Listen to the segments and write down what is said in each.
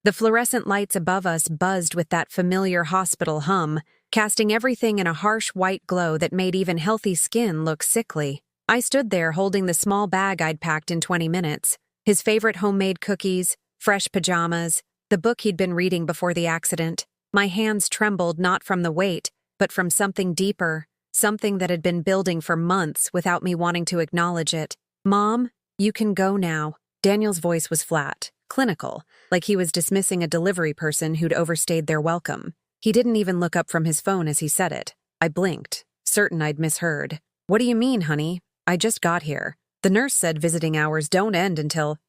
The fluorescent lights above us buzzed with that familiar hospital hum, casting everything in a harsh white glow that made even healthy skin look sickly. I stood there holding the small bag I'd packed in 20 minutes, his favorite homemade cookies, fresh pajamas, the book he'd been reading before the accident. My hands trembled not from the weight, but from something deeper, something that had been building for months without me wanting to acknowledge it. "Mom, you can go now." Daniel's voice was flat, clinical, like he was dismissing a delivery person who'd overstayed their welcome. He didn't even look up from his phone as he said it. I blinked, certain I'd misheard. "What do you mean, honey? I just got here. The nurse said visiting hours don't end until—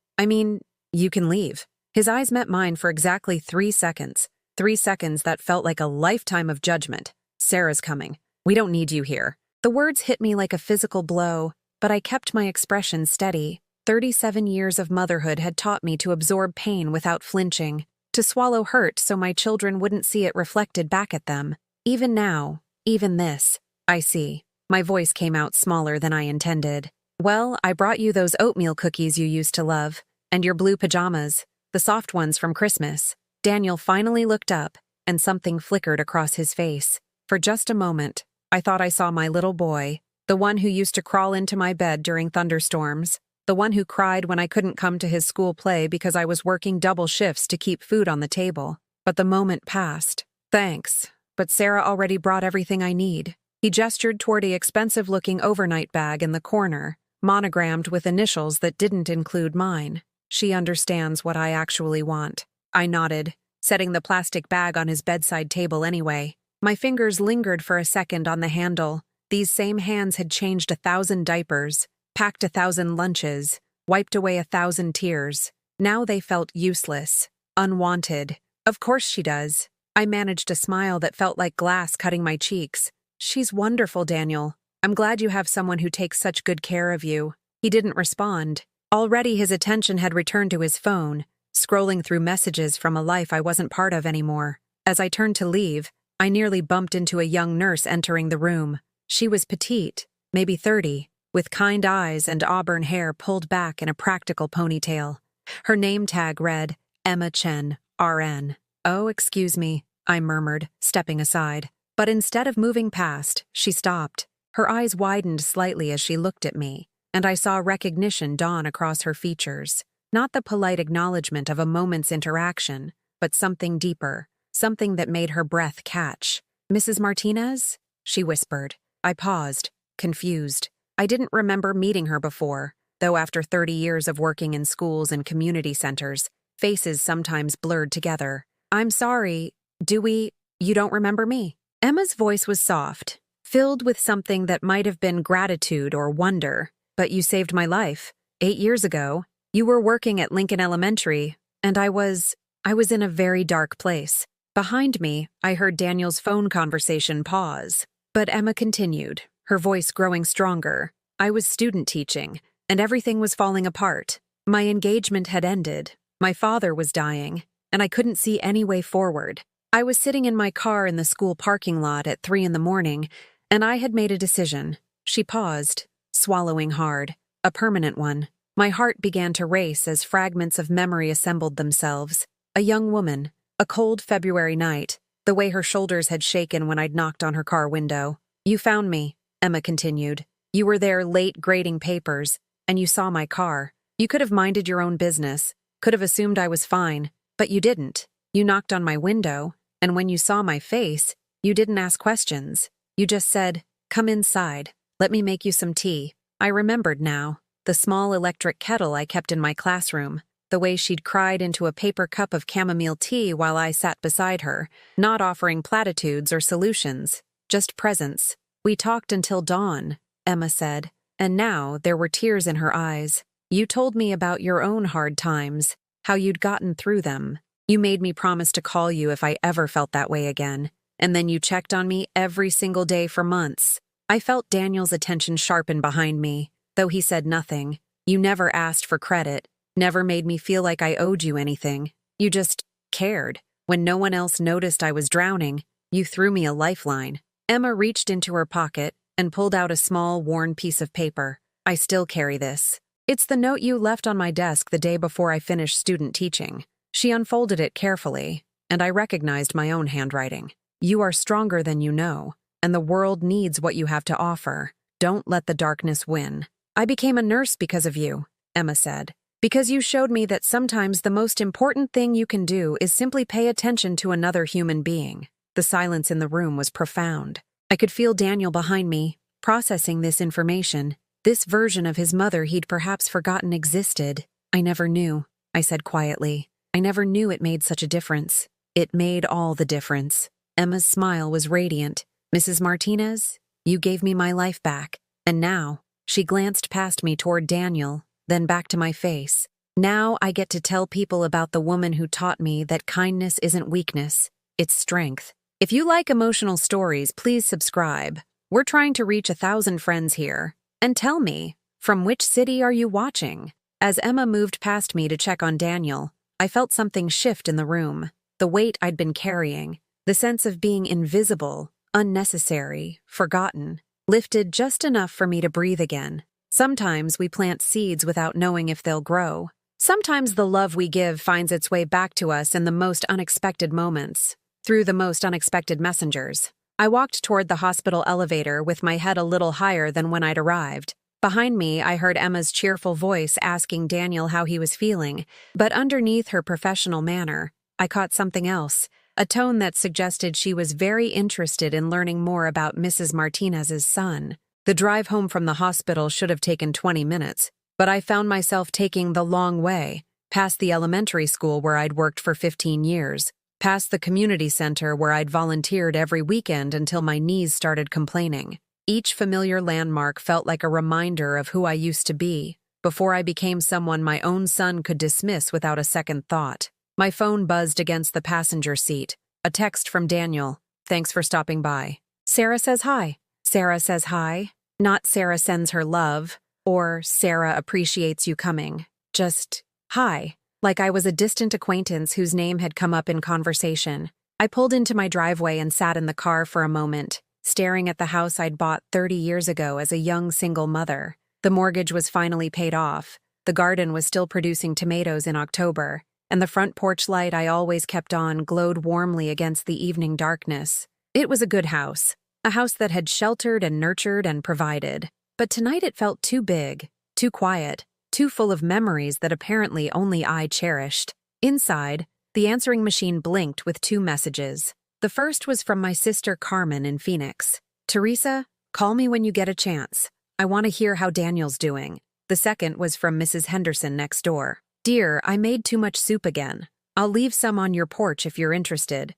you can leave." His eyes met mine for exactly 3 seconds. 3 seconds that felt like a lifetime of judgment. "Sarah's coming. We don't need you here." The words hit me like a physical blow, but I kept my expression steady. 37 years of motherhood had taught me to absorb pain without flinching, to swallow hurt so my children wouldn't see it reflected back at them. Even now, even this, I see. My voice came out smaller than I intended. "Well, I brought you those oatmeal cookies you used to love, and your blue pajamas, the soft ones from Christmas." Daniel finally looked up, and something flickered across his face. For just a moment, I thought I saw my little boy, the one who used to crawl into my bed during thunderstorms, the one who cried when I couldn't come to his school play because I was working double shifts to keep food on the table. But the moment passed. "Thanks, but Sarah already brought everything I need." He gestured toward a expensive-looking overnight bag in the corner, monogrammed with initials that didn't include mine. "She understands what I actually want." I nodded, setting the plastic bag on his bedside table anyway. My fingers lingered for a second on the handle. These same hands had changed 1,000 diapers, packed 1,000 lunches, wiped away 1,000 tears. Now they felt useless, unwanted. "Of course she does." I managed a smile that felt like glass cutting my cheeks. "She's wonderful, Daniel. I'm glad you have someone who takes such good care of you." He didn't respond. Already his attention had returned to his phone, scrolling through messages from a life I wasn't part of anymore. As I turned to leave, I nearly bumped into a young nurse entering the room. She was petite, maybe 30, with kind eyes and auburn hair pulled back in a practical ponytail. Her name tag read, Emma Chen, RN. "Oh, excuse me," I murmured, stepping aside. But instead of moving past, she stopped. Her eyes widened slightly as she looked at me, and I saw recognition dawn across her features. Not the polite acknowledgement of a moment's interaction, but something deeper, something that made her breath catch. "Mrs. Martinez?" she whispered. I paused, confused. I didn't remember meeting her before, though after 30 years of working in schools and community centers, faces sometimes blurred together. "I'm sorry, you don't remember me?" Emma's voice was soft, filled with something that might have been gratitude or wonder. "But you saved my life. 8 years ago, you were working at Lincoln Elementary, and I was in a very dark place." Behind me, I heard Daniel's phone conversation pause. But Emma continued, her voice growing stronger. "I was student teaching, and everything was falling apart. My engagement had ended, my father was dying, and I couldn't see any way forward. I was sitting in my car in the school parking lot at 3 in the morning, and I had made a decision." She paused, swallowing hard, a permanent one. My heart began to race as fragments of memory assembled themselves. A young woman, a cold February night, the way her shoulders had shaken when I'd knocked on her car window. "You found me," Emma continued. "You were there late grading papers, and you saw my car. You could have minded your own business, could have assumed I was fine, but you didn't. You knocked on my window, and when you saw my face, you didn't ask questions. You just said, 'Come inside, let me make you some tea.'" I remembered now, the small electric kettle I kept in my classroom, the way she'd cried into a paper cup of chamomile tea while I sat beside her, not offering platitudes or solutions, just presence. "We talked until dawn," Emma said, and now there were tears in her eyes. "You told me about your own hard times, how you'd gotten through them. You made me promise to call you if I ever felt that way again, and then you checked on me every single day for months." I felt Daniel's attention sharpen behind me, though he said nothing. "You never asked for credit, never made me feel like I owed you anything. You just cared. When no one else noticed I was drowning, you threw me a lifeline." Emma reached into her pocket and pulled out a small, worn piece of paper. "I still carry this. It's the note you left on my desk the day before I finished student teaching. She unfolded it carefully, and I recognized my own handwriting. You are stronger than you know, and the world needs what you have to offer. Don't let the darkness win. I became a nurse because of you, Emma said. Because you showed me that sometimes the most important thing you can do is simply pay attention to another human being. The silence in the room was profound. I could feel Daniel behind me, processing this information. This version of his mother he'd perhaps forgotten existed. I never knew, I said quietly. I never knew it made such a difference. It made all the difference. Emma's smile was radiant. Mrs. Martinez, you gave me my life back. And now, she glanced past me toward Daniel, then back to my face. Now I get to tell people about the woman who taught me that kindness isn't weakness, it's strength. If you like emotional stories, please subscribe. We're trying to reach 1,000 friends here. And tell me, from which city are you watching? As Emma moved past me to check on Daniel, I felt something shift in the room. The weight I'd been carrying, the sense of being invisible, unnecessary, forgotten, lifted just enough for me to breathe again. Sometimes we plant seeds without knowing if they'll grow. Sometimes the love we give finds its way back to us in the most unexpected moments, through the most unexpected messengers. I walked toward the hospital elevator with my head a little higher than when I'd arrived. Behind me, I heard Emma's cheerful voice asking Daniel how he was feeling, but underneath her professional manner, I caught something else, a tone that suggested she was very interested in learning more about Mrs. Martinez's son. The drive home from the hospital should have taken 20 minutes, but I found myself taking the long way, past the elementary school where I'd worked for 15 years, past the community center where I'd volunteered every weekend until my knees started complaining. Each familiar landmark felt like a reminder of who I used to be, before I became someone my own son could dismiss without a second thought. My phone buzzed against the passenger seat. A text from Daniel. Thanks for stopping by. Sarah says hi. Sarah says hi. Not Sarah sends her love, or Sarah appreciates you coming. Just, hi. Like I was a distant acquaintance whose name had come up in conversation. I pulled into my driveway and sat in the car for a moment, staring at the house I'd bought 30 years ago as a young single mother. The mortgage was finally paid off. The garden was still producing tomatoes in October, and the front porch light I always kept on glowed warmly against the evening darkness. It was a good house, a house that had sheltered and nurtured and provided. But tonight it felt too big, too quiet, too full of memories that apparently only I cherished. Inside, the answering machine blinked with 2 messages. The first was from my sister Carmen in Phoenix. Teresa, call me when you get a chance. I want to hear how Daniel's doing. The second was from Mrs. Henderson next door. Dear, I made too much soup again. I'll leave some on your porch if you're interested.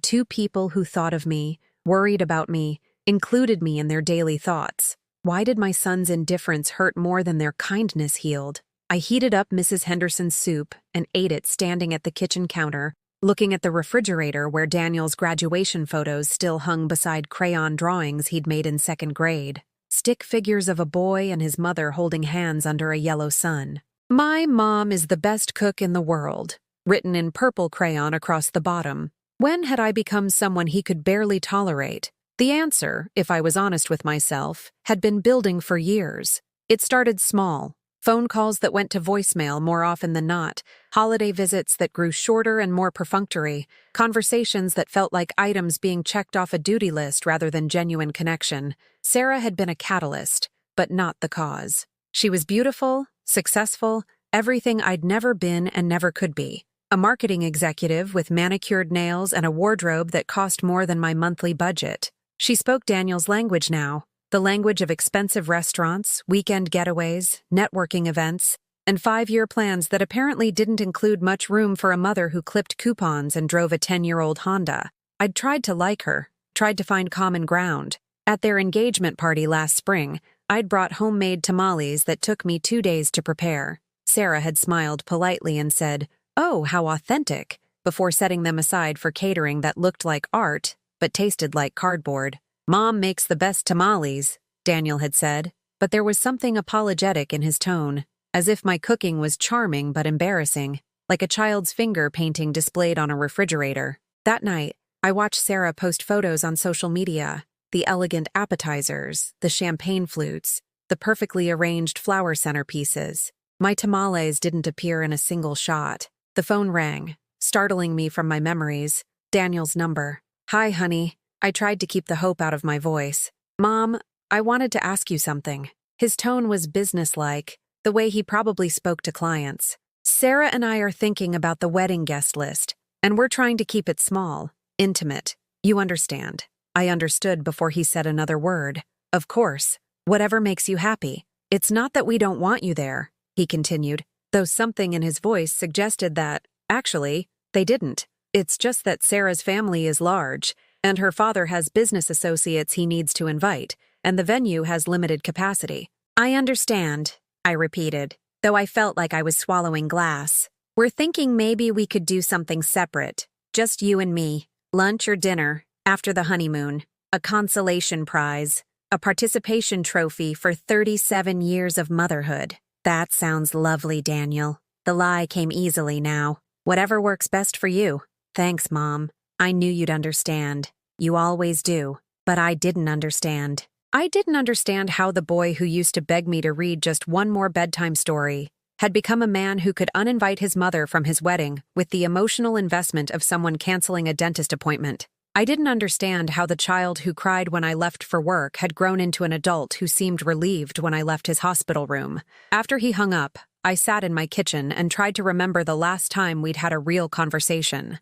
2 people who thought of me, worried about me, included me in their daily thoughts. Why did my son's indifference hurt more than their kindness healed? I heated up Mrs. Henderson's soup and ate it standing at the kitchen counter, looking at the refrigerator where Daniel's graduation photos still hung beside crayon drawings he'd made in 2nd grade. Stick figures of a boy and his mother holding hands under a yellow sun. My mom is the best cook in the world, written in purple crayon across the bottom. When had I become someone he could barely tolerate? The answer, if I was honest with myself, had been building for years. It started small. Phone calls that went to voicemail more often than not, holiday visits that grew shorter and more perfunctory, conversations that felt like items being checked off a duty list rather than genuine connection. Sarah had been a catalyst, but not the cause. She was beautiful, successful, everything I'd never been and never could be. A marketing executive with manicured nails and a wardrobe that cost more than my monthly budget. She spoke Daniel's language now, the language of expensive restaurants, weekend getaways, networking events, and 5-year plans that apparently didn't include much room for a mother who clipped coupons and drove a 10-year-old Honda. I'd tried to like her, tried to find common ground. At their engagement party last spring, I'd brought homemade tamales that took me 2 days to prepare. Sarah had smiled politely and said, "Oh, how authentic," before setting them aside for catering that looked like art, but tasted like cardboard. Mom makes the best tamales, Daniel had said, but there was something apologetic in his tone, as if my cooking was charming but embarrassing, like a child's finger painting displayed on a refrigerator. That night, I watched Sarah post photos on social media, the elegant appetizers, the champagne flutes, the perfectly arranged flower centerpieces. My tamales didn't appear in a single shot. The phone rang, startling me from my memories. Daniel's number. "Hi, honey." I tried to keep the hope out of my voice. "Mom, I wanted to ask you something." His tone was businesslike, the way he probably spoke to clients. "Sarah and I are thinking about the wedding guest list, and we're trying to keep it small, intimate. You understand." I understood before he said another word. "Of course. Whatever makes you happy. It's not that we don't want you there," he continued, though something in his voice suggested that, actually, they didn't. "It's just that Sarah's family is large, and her father has business associates he needs to invite, and the venue has limited capacity." "I understand," I repeated, though I felt like I was swallowing glass. "We're thinking maybe we could do something separate, just you and me. Lunch or dinner, after the honeymoon. A consolation prize. A participation trophy for 37 years of motherhood." "That sounds lovely, Daniel." The lie came easily now. "Whatever works best for you." "Thanks, Mom. I knew you'd understand. You always do." But I didn't understand. I didn't understand how the boy who used to beg me to read just one more bedtime story had become a man who could uninvite his mother from his wedding with the emotional investment of someone canceling a dentist appointment. I didn't understand how the child who cried when I left for work had grown into an adult who seemed relieved when I left his hospital room. After he hung up, I sat in my kitchen and tried to remember the last time we'd had a real conversation.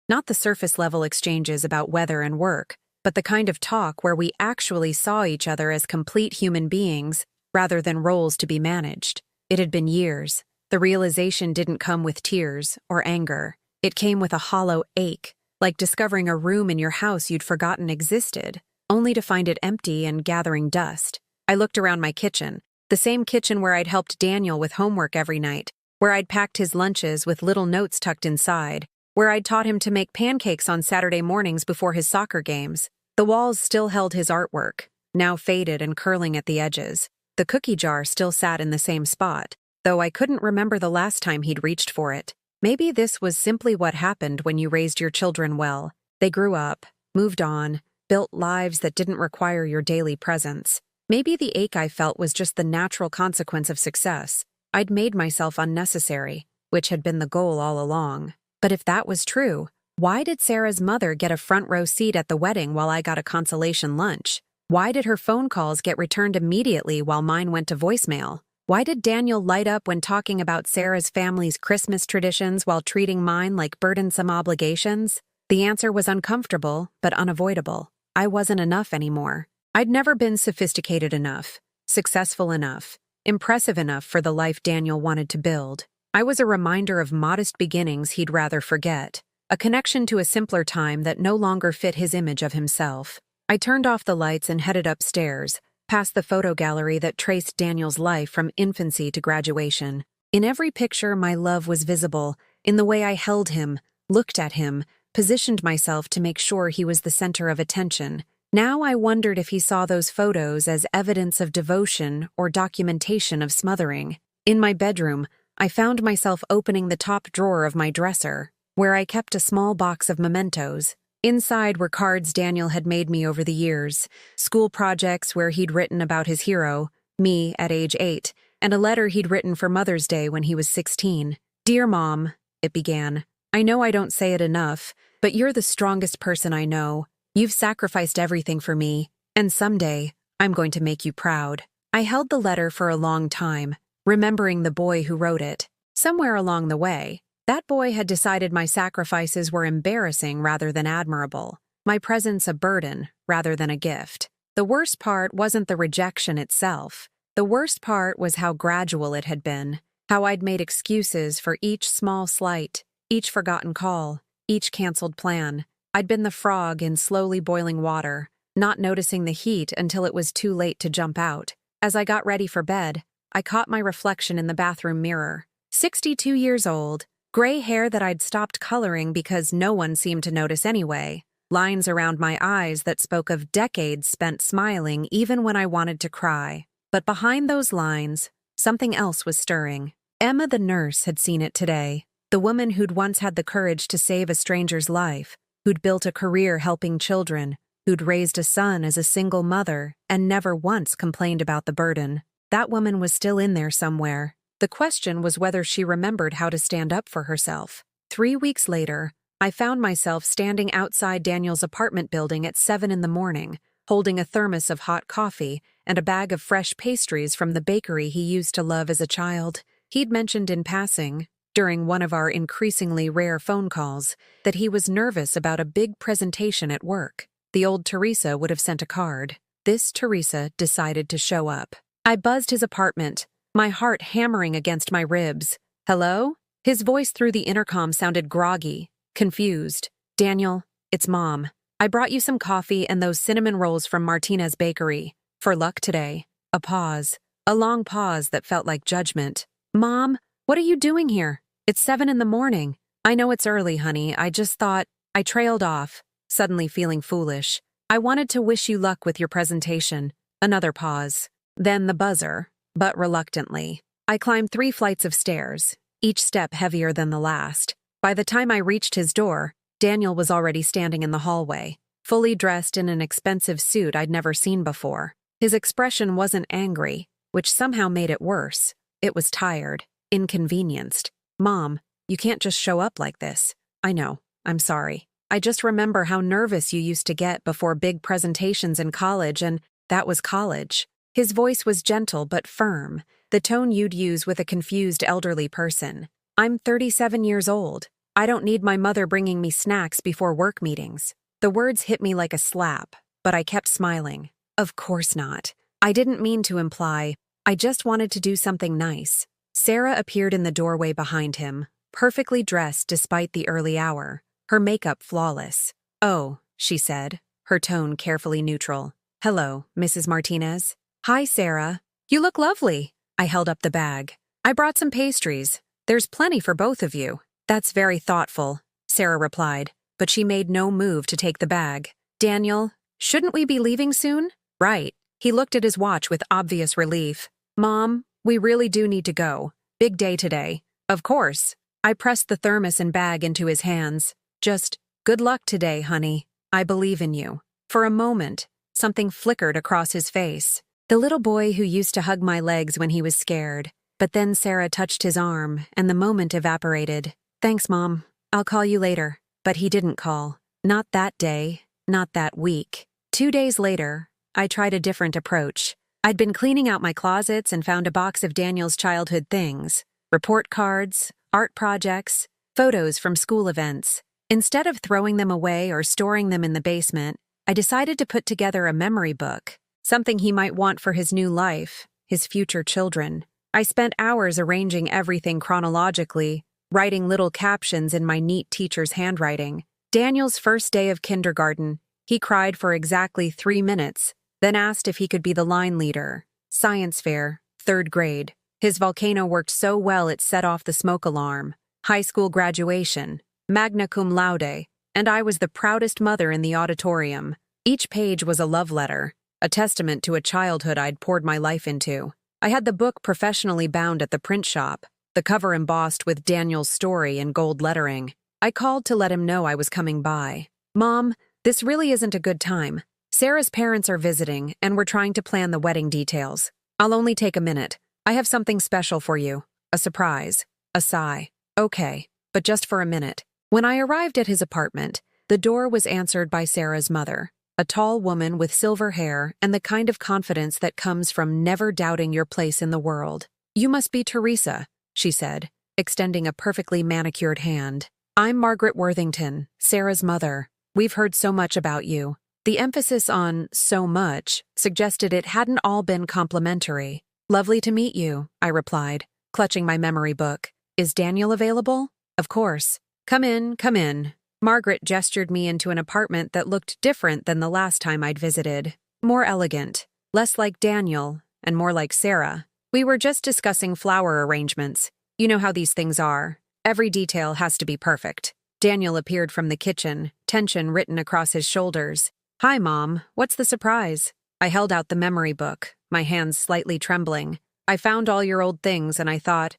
Not the surface-level exchanges about weather and work, but the kind of talk where we actually saw each other as complete human beings rather than roles to be managed. It had been years. The realization didn't come with tears or anger. It came with a hollow ache, like discovering a room in your house you'd forgotten existed, only to find it empty and gathering dust. I looked around my kitchen, the same kitchen where I'd helped Daniel with homework every night, where I'd packed his lunches with little notes tucked inside, where I'd taught him to make pancakes on Saturday mornings before his soccer games. The walls still held his artwork, now faded and curling at the edges. The cookie jar still sat in the same spot, though I couldn't remember the last time he'd reached for it. Maybe this was simply what happened when you raised your children well. They grew up, moved on, built lives that didn't require your daily presence. Maybe the ache I felt was just the natural consequence of success. I'd made myself unnecessary, which had been the goal all along. But if that was true, why did Sarah's mother get a front row seat at the wedding while I got a consolation lunch? Why did her phone calls get returned immediately while mine went to voicemail? Why did Daniel light up when talking about Sarah's family's Christmas traditions while treating mine like burdensome obligations? The answer was uncomfortable, but unavoidable. I wasn't enough anymore. I'd never been sophisticated enough, successful enough, impressive enough for the life Daniel wanted to build. I was a reminder of modest beginnings he'd rather forget, a connection to a simpler time that no longer fit his image of himself. I turned off the lights and headed upstairs, past the photo gallery that traced Daniel's life from infancy to graduation. In every picture, my love was visible, in the way I held him, looked at him, positioned myself to make sure he was the center of attention. Now I wondered if he saw those photos as evidence of devotion or documentation of smothering. In my bedroom, I found myself opening the top drawer of my dresser, where I kept a small box of mementos. Inside were cards Daniel had made me over the years, school projects where he'd written about his hero, me at age 8, and a letter he'd written for Mother's Day when he was 16. "Dear Mom," it began, "I know I don't say it enough, but you're the strongest person I know. You've sacrificed everything for me, and someday, I'm going to make you proud." I held the letter for a long time, remembering the boy who wrote it. Somewhere along the way, that boy had decided my sacrifices were embarrassing rather than admirable, my presence a burden rather than a gift. The worst part wasn't the rejection itself. The worst part was how gradual it had been, how I'd made excuses for each small slight, each forgotten call, each canceled plan. I'd been the frog in slowly boiling water, not noticing the heat until it was too late to jump out. As I got ready for bed, I caught my reflection in the bathroom mirror. 62 years old, gray hair that I'd stopped coloring because no one seemed to notice anyway, lines around my eyes that spoke of decades spent smiling even when I wanted to cry. But behind those lines, something else was stirring. Emma the nurse had seen it today, the woman who'd once had the courage to save a stranger's life, who'd built a career helping children, who'd raised a son as a single mother and never once complained about the burden. That woman was still in there somewhere. The question was whether she remembered how to stand up for herself. 3 weeks later, I found myself standing outside Daniel's apartment building at 7 in the morning, holding a thermos of hot coffee and a bag of fresh pastries from the bakery he used to love as a child. He'd mentioned in passing, during one of our increasingly rare phone calls, that he was nervous about a big presentation at work. The old Teresa would have sent a card. This Teresa decided to show up. I buzzed his apartment, my heart hammering against my ribs. "Hello?" His voice through the intercom sounded groggy, confused. "Daniel, it's Mom. I brought you some coffee and those cinnamon rolls from Martinez Bakery. For luck today." A pause. A long pause that felt like judgment. "Mom, what are you doing here? It's 7 in the morning. I know it's early, honey. I just thought..." I trailed off, suddenly feeling foolish. "I wanted to wish you luck with your presentation." Another pause. Then the buzzer, but reluctantly. I climbed 3 flights of stairs, each step heavier than the last. By the time I reached his door, Daniel was already standing in the hallway, fully dressed in an expensive suit I'd never seen before. His expression wasn't angry, which somehow made it worse. It was tired, inconvenienced. "Mom, you can't just show up like this." "I know. I'm sorry. I just remember how nervous you used to get before big presentations in college, and that was college." His voice was gentle but firm, the tone you'd use with a confused elderly person. "I'm 37 years old. I don't need my mother bringing me snacks before work meetings." The words hit me like a slap, but I kept smiling. "Of course not. I didn't mean to imply. I just wanted to do something nice." Sarah appeared in the doorway behind him, perfectly dressed despite the early hour, her makeup flawless. "Oh," she said, her tone carefully neutral. "Hello, Mrs. Martinez." "Hi, Sarah. You look lovely." I held up the bag. "I brought some pastries. There's plenty for both of you." "That's very thoughtful," Sarah replied, but she made no move to take the bag. "Daniel, shouldn't we be leaving soon?" "Right." He looked at his watch with obvious relief. "Mom, we really do need to go. Big day today." "Of course." I pressed the thermos and bag into his hands. "Just, good luck today, honey. I believe in you." For a moment, something flickered across his face. The little boy who used to hug my legs when he was scared. But then Sarah touched his arm, and the moment evaporated. "Thanks, Mom. I'll call you later." But he didn't call. Not that day, not that week. 2 days later, I tried a different approach. I'd been cleaning out my closets and found a box of Daniel's childhood things. Report cards, art projects, photos from school events. Instead of throwing them away or storing them in the basement, I decided to put together a memory book, something he might want for his new life, his future children. I spent hours arranging everything chronologically, writing little captions in my neat teacher's handwriting. Daniel's first day of kindergarten, he cried for exactly 3 minutes, then asked if he could be the line leader. Science fair, 3rd grade. His volcano worked so well it set off the smoke alarm. High school graduation, magna cum laude, and I was the proudest mother in the auditorium. Each page was a love letter, a testament to a childhood I'd poured my life into. I had the book professionally bound at the print shop, the cover embossed with Daniel's story in gold lettering. I called to let him know I was coming by. "Mom, this really isn't a good time. Sarah's parents are visiting, and we're trying to plan the wedding details. I'll only take a minute. I have something special for you. A surprise." A sigh. "Okay, but just for a minute." When I arrived at his apartment, the door was answered by Sarah's mother, a tall woman with silver hair and the kind of confidence that comes from never doubting your place in the world. "You must be Teresa," she said, extending a perfectly manicured hand. "I'm Margaret Worthington, Sarah's mother. We've heard so much about you." The emphasis on "so much" suggested it hadn't all been complimentary. "Lovely to meet you," I replied, clutching my memory book. "Is Daniel available?" "Of course." Come in, come in." Margaret gestured me into an apartment that looked different than the last time I'd visited. More elegant, less like Daniel, and more like Sarah. We were just discussing flower arrangements. You know how these things are. Every detail has to be perfect. Daniel appeared from the kitchen, tension written across his shoulders. "Hi, Mom. What's the surprise?" I held out the memory book, my hands slightly trembling. "I found all your old things and I thought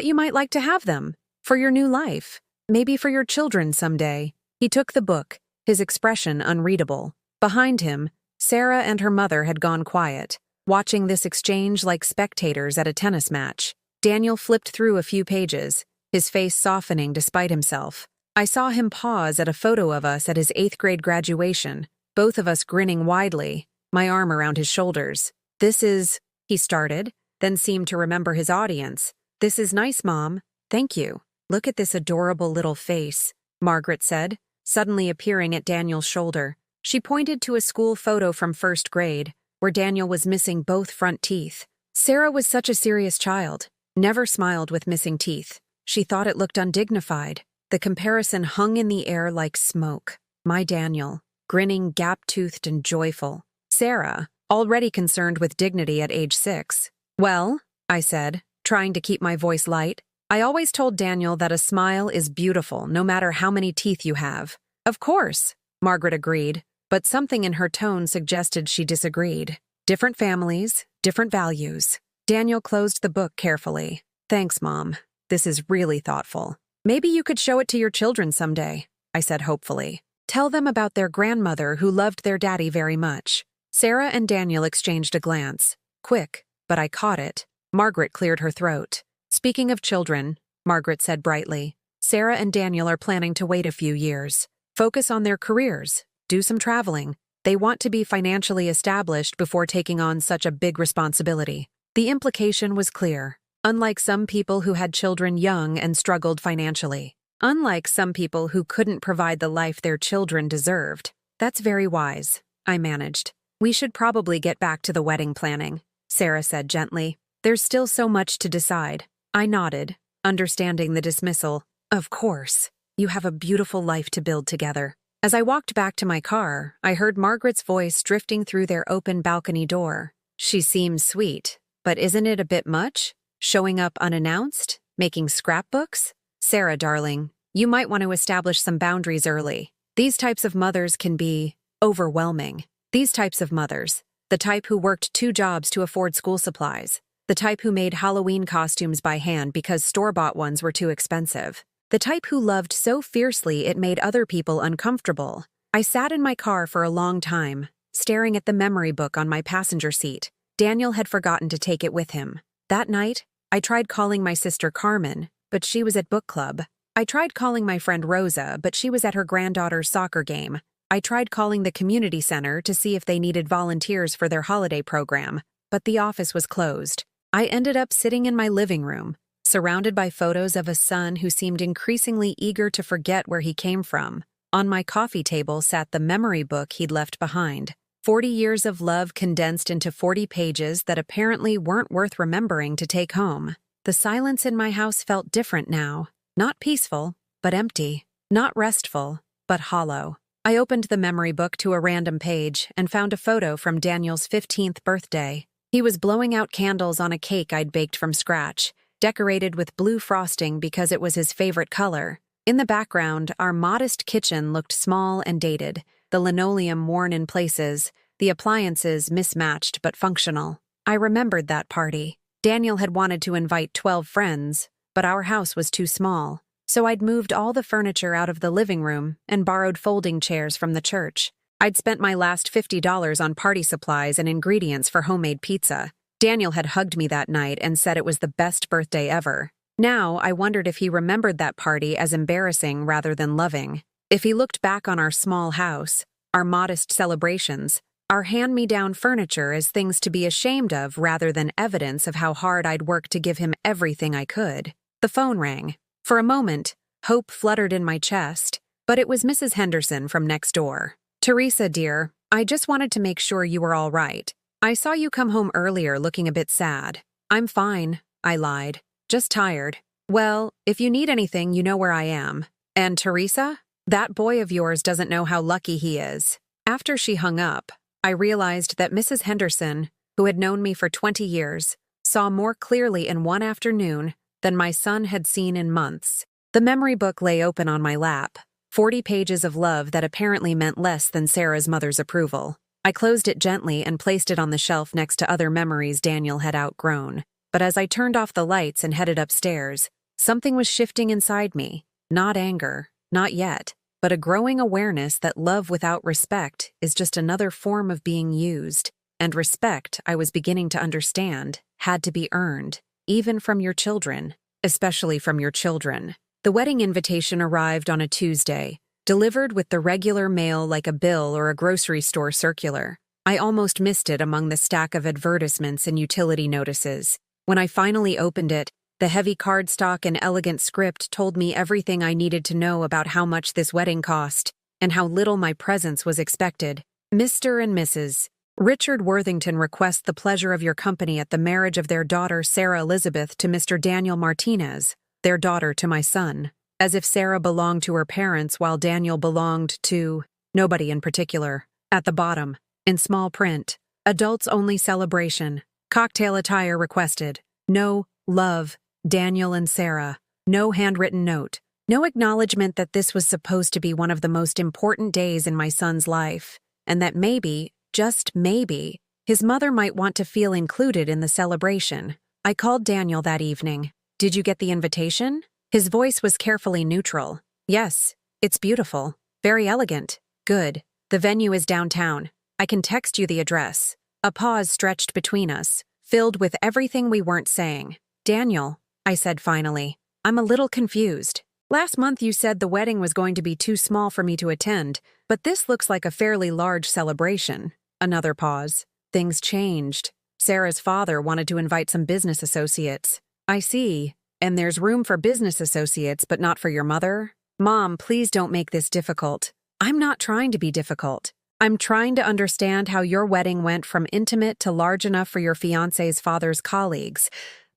you might like to have them. For your new life. Maybe for your children someday." He took the book, his expression unreadable. Behind him, Sarah and her mother had gone quiet, watching this exchange like spectators at a tennis match. Daniel flipped through a few pages, his face softening despite himself. I saw him pause at a photo of us at his 8th grade graduation, both of us grinning widely, my arm around his shoulders. "This is," he started, then seemed to remember his audience. "This is nice, Mom. Thank you. Look at this adorable little face," Margaret said, suddenly appearing at Daniel's shoulder. She pointed to a school photo from 1st grade, where Daniel was missing both front teeth. Sarah was such a serious child, never smiled with missing teeth. She thought it looked undignified. The comparison hung in the air like smoke. My Daniel, grinning, gap-toothed, and joyful. Sarah, already concerned with dignity at age 6. "Well," I said, trying to keep my voice light, "I always told Daniel that a smile is beautiful no matter how many teeth you have." "Of course," Margaret agreed, but something in her tone suggested she disagreed. "Different families, different values." Daniel closed the book carefully. "Thanks, Mom. This is really thoughtful. Maybe you could show it to your children someday," I said hopefully. "Tell them about their grandmother who loved their daddy very much." Sarah and Daniel exchanged a glance. Quick, but I caught it. Margaret cleared her throat. "Speaking of children," Margaret said brightly, "Sarah and Daniel are planning to wait a few years. Focus on their careers, do some traveling. They want to be financially established before taking on such a big responsibility." The implication was clear. Unlike some people who had children young and struggled financially. Unlike some people who couldn't provide the life their children deserved. "That's very wise," I managed. "We should probably get back to the wedding planning," Sarah said gently. "There's still so much to decide." I nodded, understanding the dismissal. "Of course. You have a beautiful life to build together." As I walked back to my car, I heard Margaret's voice drifting through their open balcony door. "She seems sweet, but isn't it a bit much? Showing up unannounced? Making scrapbooks? Sarah, darling, you might want to establish some boundaries early. These types of mothers can be overwhelming. These types of mothers, the type who worked 2 jobs to afford school supplies, the type who made Halloween costumes by hand because store-bought ones were too expensive, the type who loved so fiercely it made other people uncomfortable." I sat in my car for a long time, staring at the memory book on my passenger seat. Daniel had forgotten to take it with him. That night, I tried calling my sister Carmen, but she was at book club. I tried calling my friend Rosa, but she was at her granddaughter's soccer game. I tried calling the community center to see if they needed volunteers for their holiday program, but the office was closed. I ended up sitting in my living room, surrounded by photos of a son who seemed increasingly eager to forget where he came from. On my coffee table sat the memory book he'd left behind. 40 years of love condensed into 40 pages that apparently weren't worth remembering to take home. The silence in my house felt different now. Not peaceful, but empty. Not restful, but hollow. I opened the memory book to a random page and found a photo from Daniel's 15th birthday. He was blowing out candles on a cake I'd baked from scratch, decorated with blue frosting because it was his favorite color. In the background, our modest kitchen looked small and dated, the linoleum worn in places, the appliances mismatched but functional. I remembered that party. Daniel had wanted to invite 12 friends, but our house was too small, so I'd moved all the furniture out of the living room and borrowed folding chairs from the church. I'd spent my last $50 on party supplies and ingredients for homemade pizza. Daniel had hugged me that night and said it was the best birthday ever. Now, I wondered if he remembered that party as embarrassing rather than loving. If he looked back on our small house, our modest celebrations, our hand-me-down furniture as things to be ashamed of rather than evidence of how hard I'd worked to give him everything I could. The phone rang. For a moment, hope fluttered in my chest, but it was Mrs. Henderson from next door. "Teresa, dear, I just wanted to make sure you were all right. I saw you come home earlier looking a bit sad." "I'm fine," I lied. "Just tired." "Well, if you need anything, you know where I am." "And Teresa? That boy of yours doesn't know how lucky he is." After she hung up, I realized that Mrs. Henderson, who had known me for 20 years, saw more clearly in one afternoon than my son had seen in months. The memory book lay open on my lap, 40 pages of love that apparently meant less than Sarah's mother's approval. I closed it gently and placed it on the shelf next to other memories Daniel had outgrown. But as I turned off the lights and headed upstairs, something was shifting inside me. Not anger, not yet, but a growing awareness that love without respect is just another form of being used, and respect, I was beginning to understand, had to be earned, even from your children. especially from your children. The wedding invitation arrived on a Tuesday, delivered with the regular mail like a bill or a grocery store circular. I almost missed it among the stack of advertisements and utility notices. When I finally opened it, the heavy cardstock and elegant script told me everything I needed to know about how much this wedding cost and how little my presence was expected. Mr. and Mrs. Richard Worthington request the pleasure of your company at the marriage of their daughter Sarah Elizabeth to Mr. Daniel Martinez, their daughter to my son. As if Sarah belonged to her parents while Daniel belonged to nobody in particular. At the bottom, in small print, adults only celebration. Cocktail attire requested. No, love, Daniel and Sarah. No handwritten note. No acknowledgement that this was supposed to be one of the most important days in my son's life, and that maybe, just maybe, his mother might want to feel included in the celebration. I called Daniel that evening. Did you get the invitation? His voice was carefully neutral. Yes, it's beautiful. Very elegant. Good. The venue is downtown. I can text you the address. A pause stretched between us, filled with everything we weren't saying. Daniel, I said finally, I'm a little confused. Last month you said the wedding was going to be too small for me to attend, but this looks like a fairly large celebration. Another pause. Things changed. Sarah's father wanted to invite some business associates. I see. And there's room for business associates, but not for your mother? Mom, please don't make this difficult. I'm not trying to be difficult. I'm trying to understand how your wedding went from intimate to large enough for your fiancé's father's colleagues,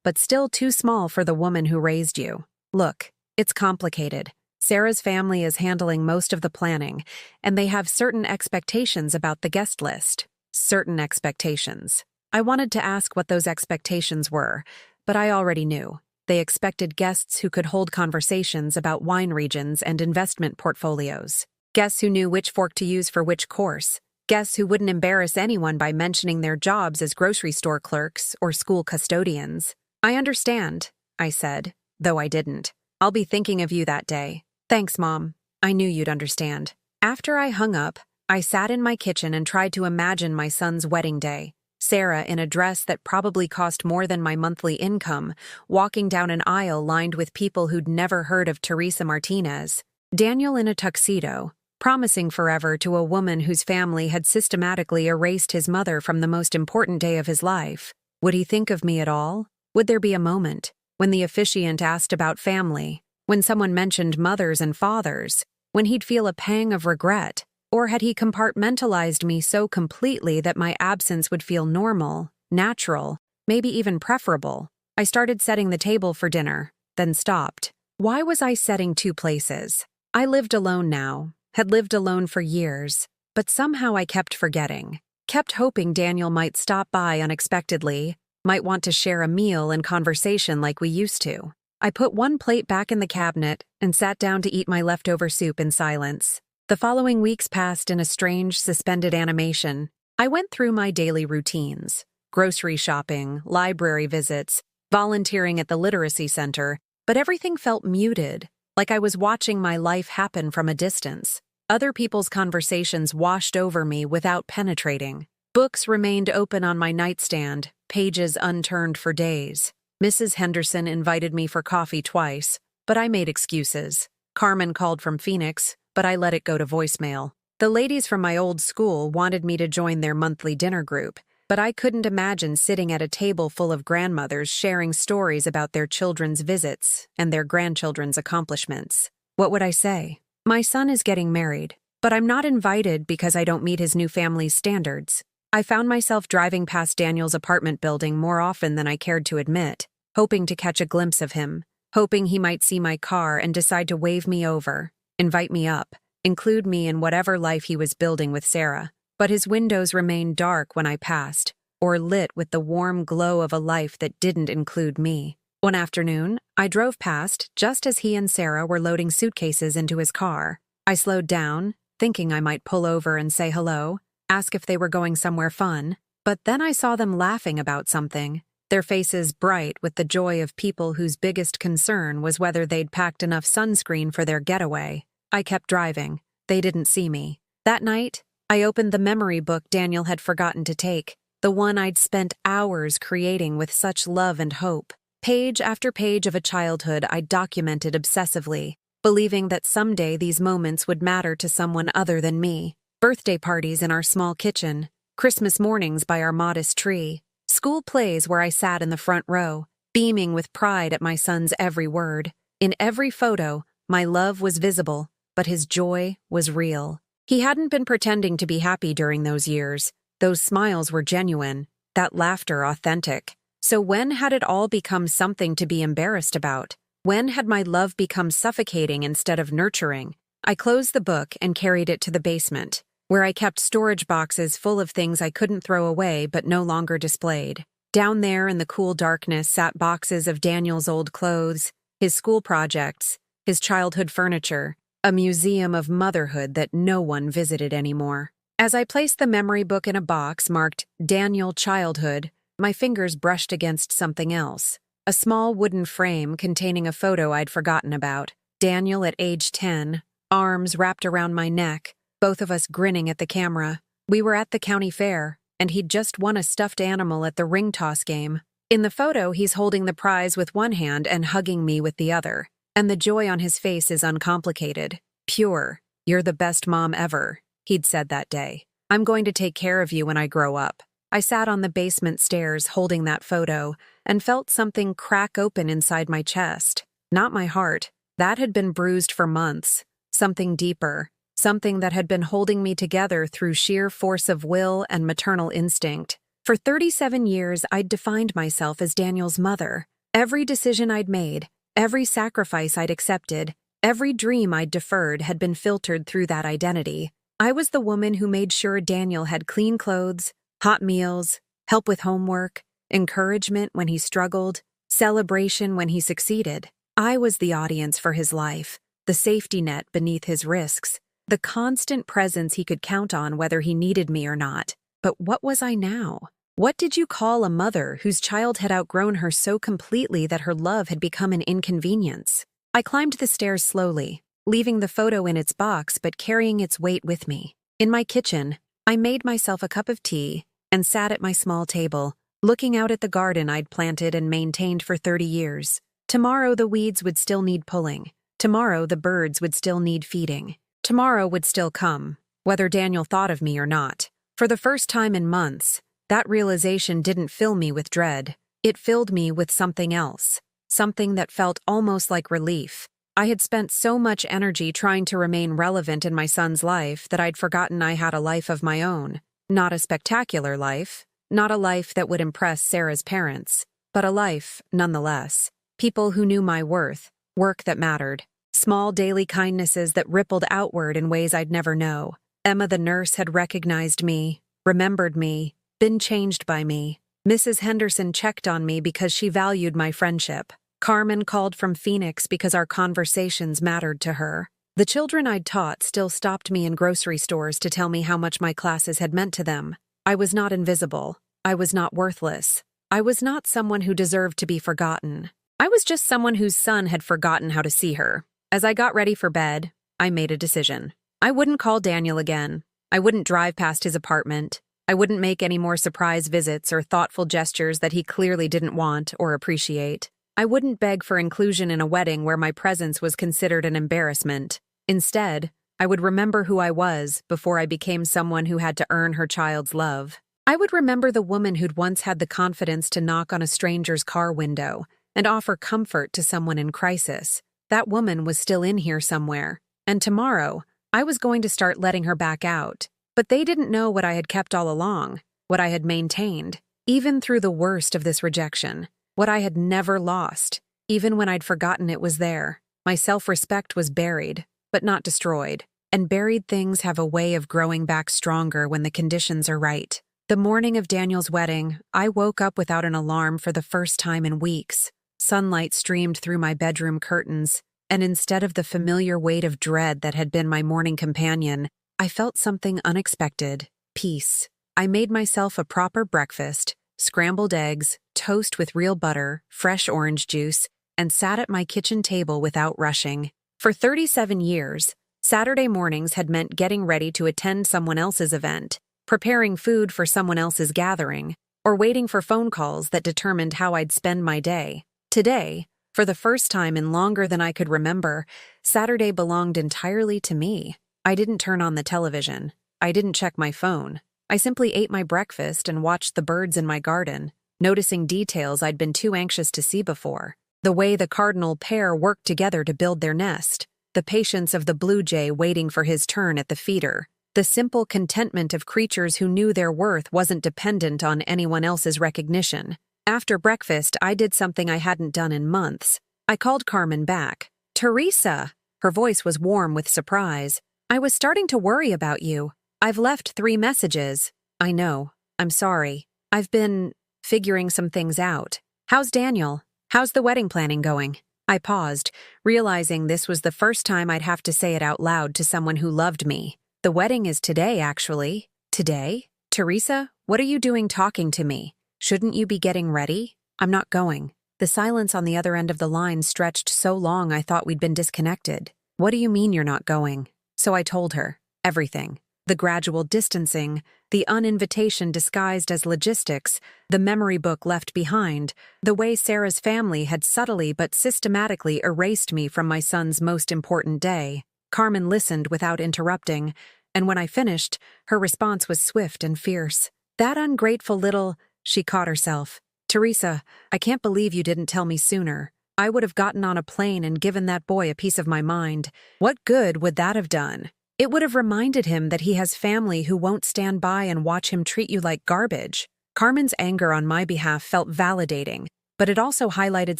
but still too small for the woman who raised you. Look, it's complicated. Sarah's family is handling most of the planning, and they have certain expectations about the guest list. Certain expectations. I wanted to ask what those expectations were, but I already knew. They expected guests who could hold conversations about wine regions and investment portfolios. Guests who knew which fork to use for which course. Guests who wouldn't embarrass anyone by mentioning their jobs as grocery store clerks or school custodians. I understand, I said, though I didn't. I'll be thinking of you that day. Thanks, Mom. I knew you'd understand. After I hung up, I sat in my kitchen and tried to imagine my son's wedding day. Sarah in a dress that probably cost more than my monthly income, walking down an aisle lined with people who'd never heard of Teresa Martinez. Daniel in a tuxedo, promising forever to a woman whose family had systematically erased his mother from the most important day of his life. Would he think of me at all? Would there be a moment when the officiant asked about family, when someone mentioned mothers and fathers, when he'd feel a pang of regret? Or had he compartmentalized me so completely that my absence would feel normal, natural, maybe even preferable? I started setting the table for dinner, then stopped. Why was I setting two places? I lived alone now, had lived alone for years, but somehow I kept forgetting. Kept hoping Daniel might stop by unexpectedly, might want to share a meal and conversation like we used to. I put one plate back in the cabinet and sat down to eat my leftover soup in silence. The following weeks passed in a strange, suspended animation. I went through my daily routines: grocery shopping, library visits, volunteering at the literacy center, but everything felt muted, like I was watching my life happen from a distance. Other people's conversations washed over me without penetrating. Books remained open on my nightstand, pages unturned for days. Mrs. Henderson invited me for coffee twice, but I made excuses. Carmen called from Phoenix, but I let it go to voicemail. The ladies from my old school wanted me to join their monthly dinner group, but I couldn't imagine sitting at a table full of grandmothers sharing stories about their children's visits and their grandchildren's accomplishments. What would I say? My son is getting married, but I'm not invited because I don't meet his new family's standards. I found myself driving past Daniel's apartment building more often than I cared to admit, hoping to catch a glimpse of him, hoping he might see my car and decide to wave me over, invite me up, include me in whatever life he was building with Sarah. But his windows remained dark when I passed, or lit with the warm glow of a life that didn't include me. One afternoon, I drove past just as he and Sarah were loading suitcases into his car. I slowed down, thinking I might pull over and say hello, ask if they were going somewhere fun, but then I saw them laughing about something, their faces bright with the joy of people whose biggest concern was whether they'd packed enough sunscreen for their getaway. I kept driving. They didn't see me. That night, I opened the memory book Daniel had forgotten to take, the one I'd spent hours creating with such love and hope. Page after page of a childhood I documented obsessively, believing that someday these moments would matter to someone other than me. Birthday parties in our small kitchen, Christmas mornings by our modest tree, school plays where I sat in the front row, beaming with pride at my son's every word. In every photo, my love was visible, but his joy was real. He hadn't been pretending to be happy during those years. Those smiles were genuine, that laughter authentic. So when had it all become something to be embarrassed about? When had my love become suffocating instead of nurturing? I closed the book and carried it to the basement, where I kept storage boxes full of things I couldn't throw away but no longer displayed. Down there in the cool darkness sat boxes of Daniel's old clothes, his school projects, his childhood furniture, a museum of motherhood that no one visited anymore. As I placed the memory book in a box marked Daniel Childhood, my fingers brushed against something else. A small wooden frame containing a photo I'd forgotten about. Daniel at age 10, arms wrapped around my neck, both of us grinning at the camera. We were at the county fair, and he'd just won a stuffed animal at the ring toss game. In the photo, he's holding the prize with one hand and hugging me with the other. And the joy on his face is uncomplicated, pure. "You're the best mom ever," he'd said that day. "I'm going to take care of you when I grow up." I sat on the basement stairs holding that photo and felt something crack open inside my chest. Not my heart. That had been bruised for months. Something deeper. Something that had been holding me together through sheer force of will and maternal instinct. For 37 years, I'd defined myself as Daniel's mother. Every decision I'd made, every sacrifice I'd accepted, every dream I'd deferred had been filtered through that identity. I was the woman who made sure Daniel had clean clothes, hot meals, help with homework, encouragement when he struggled, celebration when he succeeded. I was the audience for his life, the safety net beneath his risks, the constant presence he could count on whether he needed me or not. But what was I now? What did you call a mother whose child had outgrown her so completely that her love had become an inconvenience? I climbed the stairs slowly, leaving the photo in its box but carrying its weight with me. In my kitchen, I made myself a cup of tea and sat at my small table, looking out at the garden I'd planted and maintained for 30 years. Tomorrow the weeds would still need pulling. Tomorrow the birds would still need feeding. Tomorrow would still come, whether Daniel thought of me or not. For the first time in months, that realization didn't fill me with dread. It filled me with something else, something that felt almost like relief. I had spent so much energy trying to remain relevant in my son's life that I'd forgotten I had a life of my own. Not a spectacular life, not a life that would impress Sarah's parents, but a life, nonetheless. People who knew my worth, work that mattered, small daily kindnesses that rippled outward in ways I'd never know. Emma the nurse had recognized me, remembered me, been changed by me. Mrs. Henderson checked on me because she valued my friendship. Carmen called from Phoenix because our conversations mattered to her. The children I'd taught still stopped me in grocery stores to tell me how much my classes had meant to them. I was not invisible. I was not worthless. I was not someone who deserved to be forgotten. I was just someone whose son had forgotten how to see her. As I got ready for bed, I made a decision. I wouldn't call Daniel again. I wouldn't drive past his apartment. I wouldn't make any more surprise visits or thoughtful gestures that he clearly didn't want or appreciate. I wouldn't beg for inclusion in a wedding where my presence was considered an embarrassment. Instead, I would remember who I was before I became someone who had to earn her child's love. I would remember the woman who'd once had the confidence to knock on a stranger's car window and offer comfort to someone in crisis. That woman was still in here somewhere, and tomorrow, I was going to start letting her back out. But they didn't know what I had kept all along, what I had maintained, even through the worst of this rejection, what I had never lost, even when I'd forgotten it was there. My self-respect was buried, but not destroyed, and buried things have a way of growing back stronger when the conditions are right. The morning of Daniel's wedding, I woke up without an alarm for the first time in weeks. Sunlight streamed through my bedroom curtains, and instead of the familiar weight of dread that had been my morning companion, I felt something unexpected, peace. I made myself a proper breakfast, scrambled eggs, toast with real butter, fresh orange juice, and sat at my kitchen table without rushing. For 37 years, Saturday mornings had meant getting ready to attend someone else's event, preparing food for someone else's gathering, or waiting for phone calls that determined how I'd spend my day. Today, for the first time in longer than I could remember, Saturday belonged entirely to me. I didn't turn on the television. I didn't check my phone. I simply ate my breakfast and watched the birds in my garden, noticing details I'd been too anxious to see before. The way the cardinal pair worked together to build their nest, the patience of the blue jay waiting for his turn at the feeder, the simple contentment of creatures who knew their worth wasn't dependent on anyone else's recognition. After breakfast, I did something I hadn't done in months. I called Carmen back. "Teresa!" Her voice was warm with surprise. "I was starting to worry about you. I've left 3 messages." "I know. I'm sorry. I've been figuring some things out. How's Daniel? How's the wedding planning going?" I paused, realizing this was the first time I'd have to say it out loud to someone who loved me. "The wedding is today, actually." "Today? Teresa, what are you doing talking to me? Shouldn't you be getting ready?" "I'm not going." The silence on the other end of the line stretched so long I thought we'd been disconnected. "What do you mean you're not going?" So I told her. Everything. The gradual distancing, the uninvitation disguised as logistics, the memory book left behind, the way Sarah's family had subtly but systematically erased me from my son's most important day. Carmen listened without interrupting, and when I finished, her response was swift and fierce. "That ungrateful little—" She caught herself. "Teresa, I can't believe you didn't tell me sooner. I would have gotten on a plane and given that boy a piece of my mind. What good would that have done? It would have reminded him that he has family who won't stand by and watch him treat you like garbage." Carmen's anger on my behalf felt validating, but it also highlighted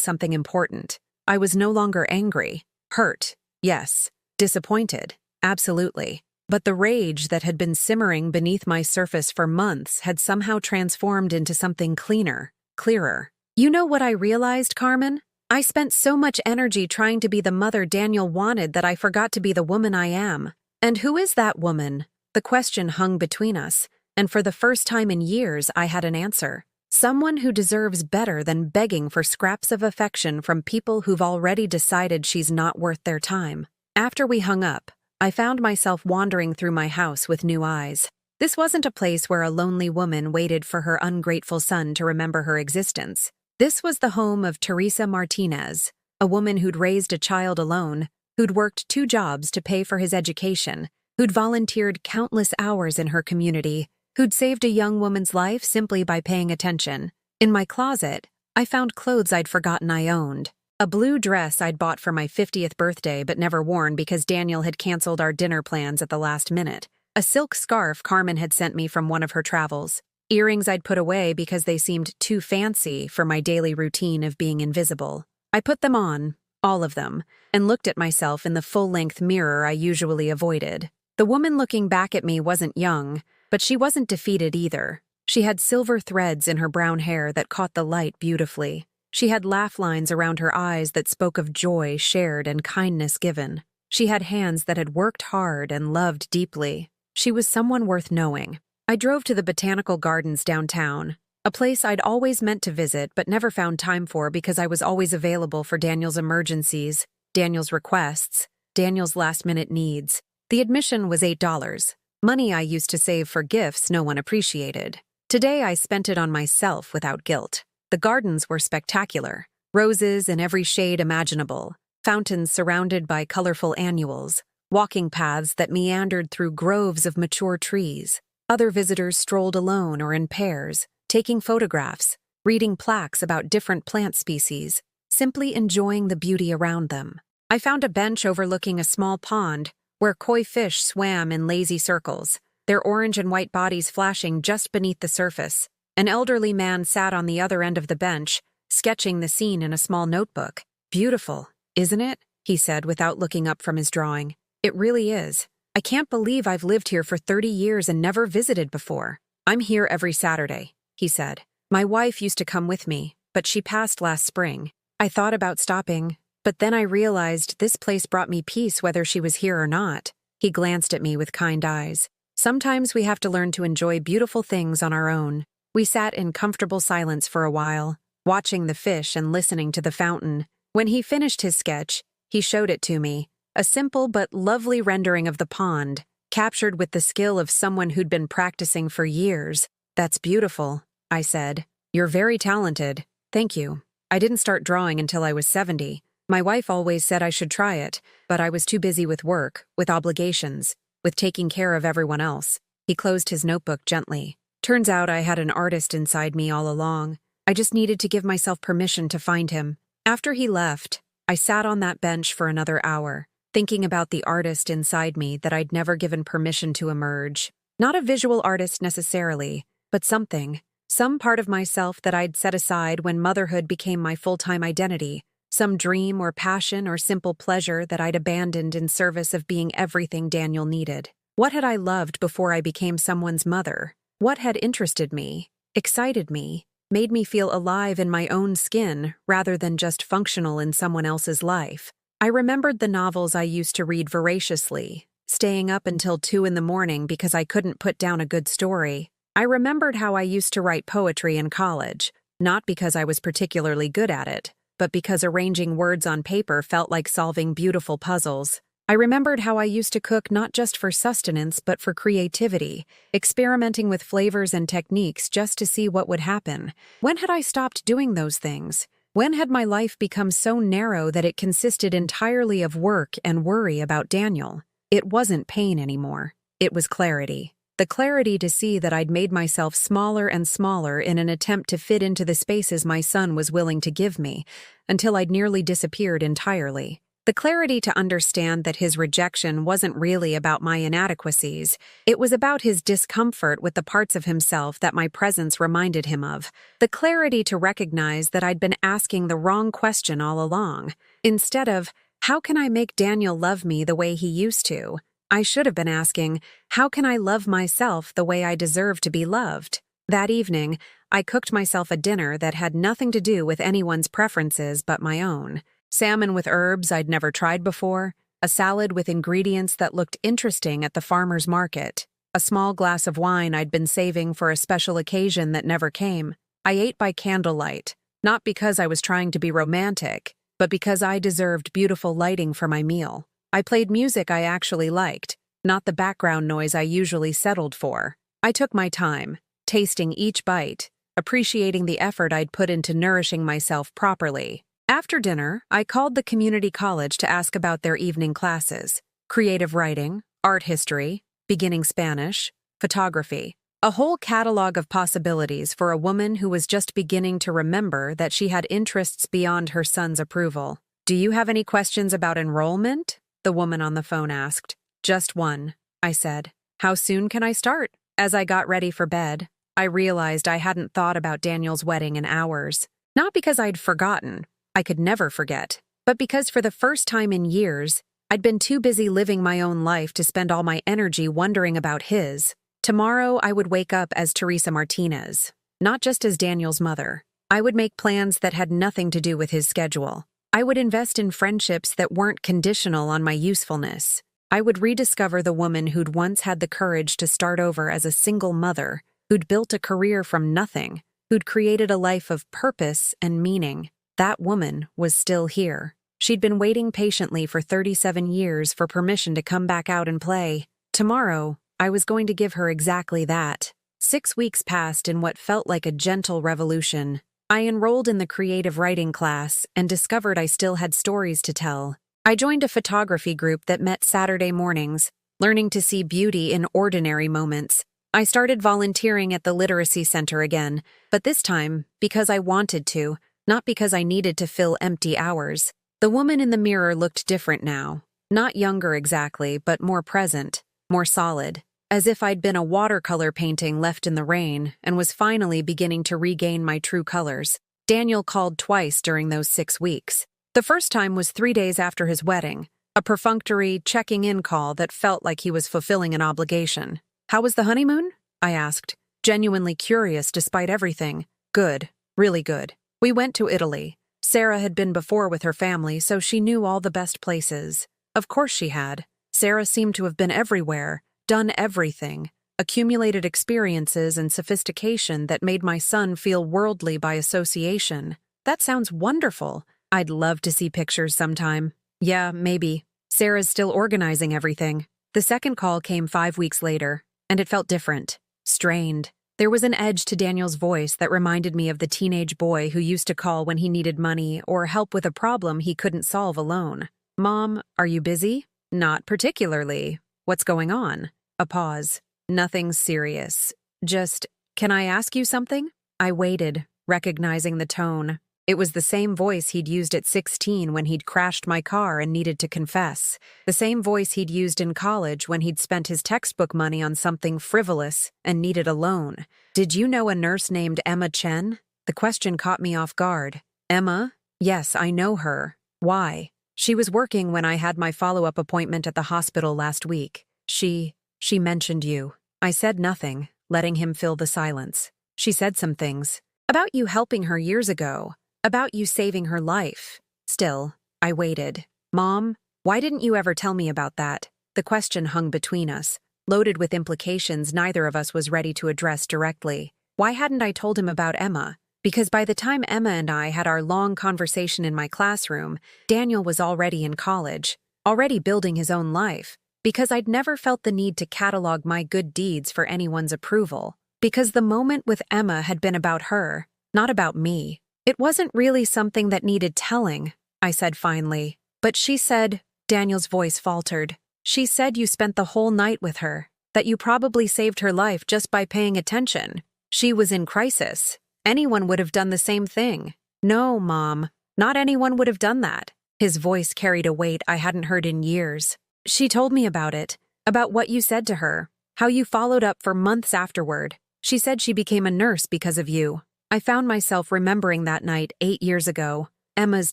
something important. I was no longer angry. Hurt, yes. Disappointed, absolutely. But the rage that had been simmering beneath my surface for months had somehow transformed into something cleaner, clearer. "You know what I realized, Carmen? I spent so much energy trying to be the mother Daniel wanted that I forgot to be the woman I am. And who is that woman?" The question hung between us, and for the first time in years I had an answer. Someone who deserves better than begging for scraps of affection from people who've already decided she's not worth their time. After we hung up, I found myself wandering through my house with new eyes. This wasn't a place where a lonely woman waited for her ungrateful son to remember her existence. This was the home of Teresa Martinez, a woman who'd raised a child alone, who'd worked 2 jobs to pay for his education, who'd volunteered countless hours in her community, who'd saved a young woman's life simply by paying attention. In my closet, I found clothes I'd forgotten I owned. A blue dress I'd bought for my 50th birthday but never worn because Daniel had canceled our dinner plans at the last minute. A silk scarf Carmen had sent me from one of her travels. Earrings I'd put away because they seemed too fancy for my daily routine of being invisible. I put them on, all of them, and looked at myself in the full-length mirror I usually avoided. The woman looking back at me wasn't young, but she wasn't defeated either. She had silver threads in her brown hair that caught the light beautifully. She had laugh lines around her eyes that spoke of joy shared and kindness given. She had hands that had worked hard and loved deeply. She was someone worth knowing. I drove to the botanical gardens downtown, a place I'd always meant to visit but never found time for because I was always available for Daniel's emergencies, Daniel's requests, Daniel's last-minute needs. The admission was $8, money I used to save for gifts no one appreciated. Today I spent it on myself without guilt. The gardens were spectacular. Roses in every shade imaginable, fountains surrounded by colorful annuals, walking paths that meandered through groves of mature trees. Other visitors strolled alone or in pairs, taking photographs, reading plaques about different plant species, simply enjoying the beauty around them. I found a bench overlooking a small pond where koi fish swam in lazy circles, their orange and white bodies flashing just beneath the surface. An elderly man sat on the other end of the bench, sketching the scene in a small notebook. "Beautiful, isn't it?" he said without looking up from his drawing. "It really is. I can't believe I've lived here for 30 years and never visited before." "I'm here every Saturday," he said. "My wife used to come with me, but she passed last spring. I thought about stopping, but then I realized this place brought me peace whether she was here or not." He glanced at me with kind eyes. "Sometimes we have to learn to enjoy beautiful things on our own." We sat in comfortable silence for a while, watching the fish and listening to the fountain. When he finished his sketch, he showed it to me, a simple but lovely rendering of the pond, captured with the skill of someone who'd been practicing for years. "That's beautiful," I said. "You're very talented. Thank you." I didn't start drawing until I was 70. My wife always said I should try it, but I was too busy with work, with obligations, with taking care of everyone else. He closed his notebook gently. Turns out I had an artist inside me all along. I just needed to give myself permission to find him. After he left, I sat on that bench for another hour, thinking about the artist inside me that I'd never given permission to emerge. Not a visual artist necessarily, but something. Some part of myself that I'd set aside when motherhood became my full-time identity. Some dream or passion or simple pleasure that I'd abandoned in service of being everything Daniel needed. What had I loved before I became someone's mother? What had interested me, excited me, made me feel alive in my own skin rather than just functional in someone else's life? I remembered the novels I used to read voraciously, staying up until 2 in the morning because I couldn't put down a good story. I remembered how I used to write poetry in college, not because I was particularly good at it, but because arranging words on paper felt like solving beautiful puzzles. I remembered how I used to cook not just for sustenance but for creativity, experimenting with flavors and techniques just to see what would happen. When had I stopped doing those things? When had my life become so narrow that it consisted entirely of work and worry about Daniel? It wasn't pain anymore. It was clarity. The clarity to see that I'd made myself smaller and smaller in an attempt to fit into the spaces my son was willing to give me, until I'd nearly disappeared entirely. The clarity to understand that his rejection wasn't really about my inadequacies. It was about his discomfort with the parts of himself that my presence reminded him of. The clarity to recognize that I'd been asking the wrong question all along. Instead of, how can I make Daniel love me the way he used to? I should have been asking, how can I love myself the way I deserve to be loved? That evening, I cooked myself a dinner that had nothing to do with anyone's preferences but my own. Salmon with herbs I'd never tried before, a salad with ingredients that looked interesting at the farmer's market, a small glass of wine I'd been saving for a special occasion that never came. I ate by candlelight, not because I was trying to be romantic, but because I deserved beautiful lighting for my meal. I played music I actually liked, not the background noise I usually settled for. I took my time, tasting each bite, appreciating the effort I'd put into nourishing myself properly. After dinner, I called the community college to ask about their evening classes: creative writing, art history, beginning Spanish, photography. A whole catalog of possibilities for a woman who was just beginning to remember that she had interests beyond her son's approval. "Do you have any questions about enrollment?" the woman on the phone asked. "Just one," I said. "How soon can I start?" As I got ready for bed, I realized I hadn't thought about Daniel's wedding in hours. Not because I'd forgotten, I could never forget, but because for the first time in years, I'd been too busy living my own life to spend all my energy wondering about his. Tomorrow I would wake up as Teresa Martinez, not just as Daniel's mother. I would make plans that had nothing to do with his schedule. I would invest in friendships that weren't conditional on my usefulness. I would rediscover the woman who'd once had the courage to start over as a single mother, who'd built a career from nothing, who'd created a life of purpose and meaning. That woman was still here. She'd been waiting patiently for 37 years for permission to come back out and play. Tomorrow, I was going to give her exactly that. 6 weeks passed in what felt like a gentle revolution. I enrolled in the creative writing class and discovered I still had stories to tell. I joined a photography group that met Saturday mornings, learning to see beauty in ordinary moments. I started volunteering at the literacy center again, but this time because I wanted to, not because I needed to fill empty hours. The woman in the mirror looked different now. Not younger exactly, but more present, more solid. As if I'd been a watercolor painting left in the rain and was finally beginning to regain my true colors. Daniel called twice during those 6 weeks. The first time was 3 days after his wedding, a perfunctory checking-in call that felt like he was fulfilling an obligation. "How was the honeymoon?" I asked, genuinely curious despite everything. "Good, really good. We went to Italy. Sarah had been before with her family, so she knew all the best places. Of course she had. Sarah seemed to have been everywhere, done everything, accumulated experiences and sophistication that made my son feel worldly by association. That sounds wonderful. I'd love to see pictures sometime. Yeah, maybe. Sarah's still organizing everything." The second call came 5 weeks later, and it felt different, strained. There was an edge to Daniel's voice that reminded me of the teenage boy who used to call when he needed money or help with a problem he couldn't solve alone. "Mom, are you busy?" "Not particularly. What's going on?" A pause. "Nothing serious. Just, can I ask you something?" I waited, recognizing the tone. It was the same voice he'd used at 16 when he'd crashed my car and needed to confess. The same voice he'd used in college when he'd spent his textbook money on something frivolous and needed a loan. "Did you know a nurse named Emma Chen?" The question caught me off guard. "Emma? Yes, I know her. Why?" "She was working when I had my follow-up appointment at the hospital last week. She mentioned you." I said nothing, letting him fill the silence. "She said some things. About you helping her years ago. About you saving her life." Still, I waited. "Mom, why didn't you ever tell me about that?" The question hung between us, loaded with implications neither of us was ready to address directly. Why hadn't I told him about Emma? Because by the time Emma and I had our long conversation in my classroom, Daniel was already in college, already building his own life. Because I'd never felt the need to catalog my good deeds for anyone's approval. Because the moment with Emma had been about her, not about me. "It wasn't really something that needed telling," I said finally. "But she said," Daniel's voice faltered, "she said you spent the whole night with her, that you probably saved her life just by paying attention. She was in crisis. Anyone would have done the same thing." "No, Mom, not anyone would have done that." His voice carried a weight I hadn't heard in years. "She told me about it, about what you said to her, how you followed up for months afterward. She said she became a nurse because of you." I found myself remembering that night 8 years ago, Emma's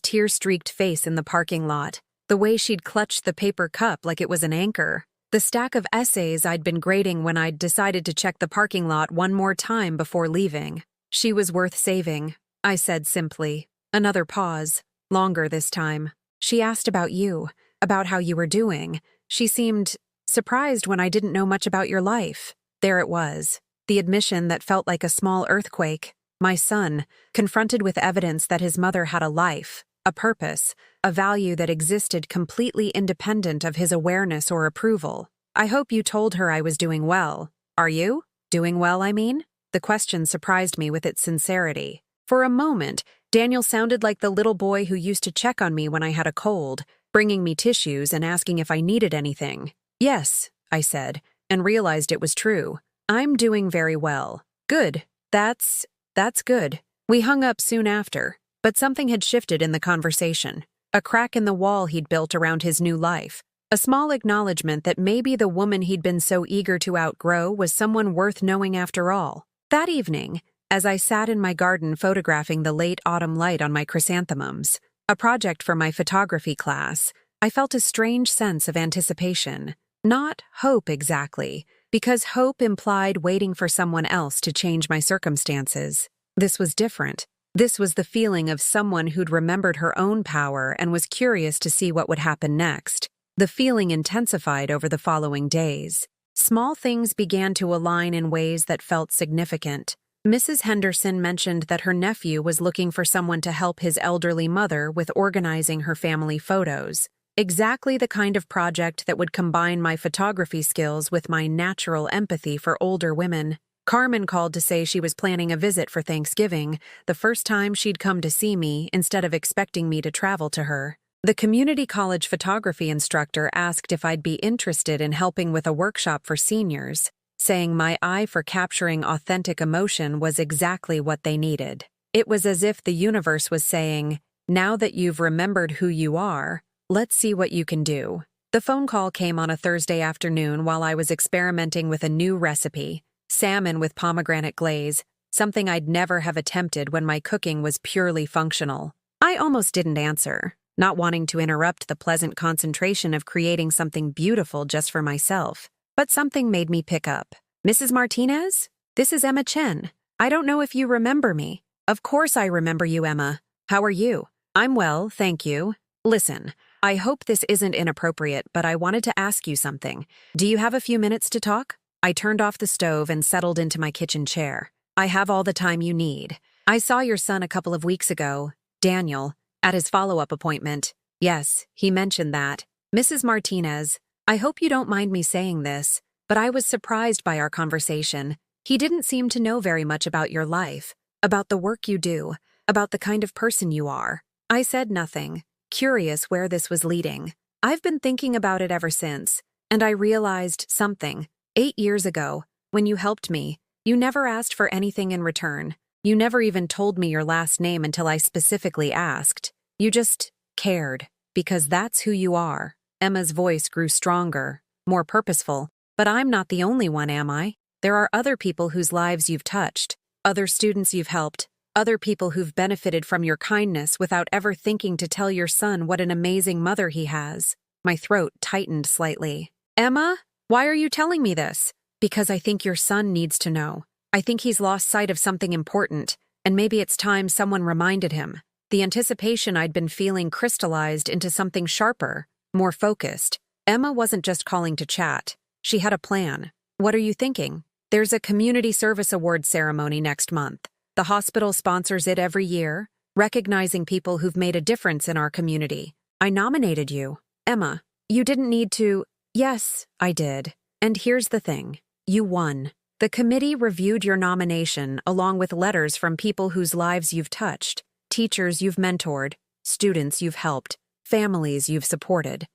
tear-streaked face in the parking lot, the way she'd clutched the paper cup like it was an anchor, the stack of essays I'd been grading when I'd decided to check the parking lot one more time before leaving. "She was worth saving," I said simply. Another pause, longer this time. "She asked about you, about how you were doing. She seemed surprised when I didn't know much about your life." There it was, the admission that felt like a small earthquake. My son, confronted with evidence that his mother had a life, a purpose, a value that existed completely independent of his awareness or approval. "I hope you told her I was doing well. Are you? Doing well, I mean?" The question surprised me with its sincerity. For a moment, Daniel sounded like the little boy who used to check on me when I had a cold, bringing me tissues and asking if I needed anything. "Yes," I said, and realized it was true. "I'm doing very well." "Good. That's good." We hung up soon after, but something had shifted in the conversation. A crack in the wall he'd built around his new life. A small acknowledgement that maybe the woman he'd been so eager to outgrow was someone worth knowing after all. That evening, as I sat in my garden photographing the late autumn light on my chrysanthemums, a project for my photography class, I felt a strange sense of anticipation. Not hope exactly, because hope implied waiting for someone else to change my circumstances. This was different. This was the feeling of someone who'd remembered her own power and was curious to see what would happen next. The feeling intensified over the following days. Small things began to align in ways that felt significant. Mrs. Henderson mentioned that her nephew was looking for someone to help his elderly mother with organizing her family photos. Exactly the kind of project that would combine my photography skills with my natural empathy for older women. Carmen called to say she was planning a visit for Thanksgiving, the first time she'd come to see me instead of expecting me to travel to her. The community college photography instructor asked if I'd be interested in helping with a workshop for seniors, saying my eye for capturing authentic emotion was exactly what they needed. It was as if the universe was saying, "Now that you've remembered who you are, let's see what you can do." The phone call came on a Thursday afternoon while I was experimenting with a new recipe, salmon with pomegranate glaze, something I'd never have attempted when my cooking was purely functional. I almost didn't answer, not wanting to interrupt the pleasant concentration of creating something beautiful just for myself. But something made me pick up. "Mrs. Martinez? This is Emma Chen. I don't know if you remember me." "Of course I remember you, Emma. How are you?" "I'm well, thank you. Listen, I hope this isn't inappropriate, but I wanted to ask you something. Do you have a few minutes to talk?" I turned off the stove and settled into my kitchen chair. "I have all the time you need. I saw your son a couple of weeks ago, Daniel, at his follow-up appointment." "Yes, he mentioned that." "Mrs. Martinez, I hope you don't mind me saying this, but I was surprised by our conversation. He didn't seem to know very much about your life, about the work you do, about the kind of person you are. I said nothing, curious where this was leading. I've been thinking about it ever since, and I realized something. 8 years ago, when you helped me, you never asked for anything in return. You never even told me your last name until I specifically asked. You just cared, because that's who you are. Emma's voice grew stronger, more purposeful. But I'm not the only one, am I? There are other people whose lives you've touched, other students you've helped, other people who've benefited from your kindness without ever thinking to tell your son what an amazing mother he has. My throat tightened slightly. Emma, why are you telling me this? Because I think your son needs to know. I think he's lost sight of something important, and maybe it's time someone reminded him. The anticipation I'd been feeling crystallized into something sharper, more focused. Emma wasn't just calling to chat. She had a plan. What are you thinking? There's a community service award ceremony next month. The hospital sponsors it every year, recognizing people who've made a difference in our community. I nominated you. Emma, you didn't need to. Yes, I did. And here's the thing. You won. The committee reviewed your nomination along with letters from people whose lives you've touched, teachers you've mentored, students you've helped, families you've supported.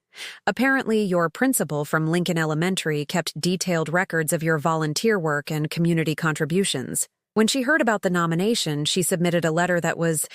Apparently, your principal from Lincoln Elementary kept detailed records of your volunteer work and community contributions. When she heard about the nomination, she submitted a letter that was,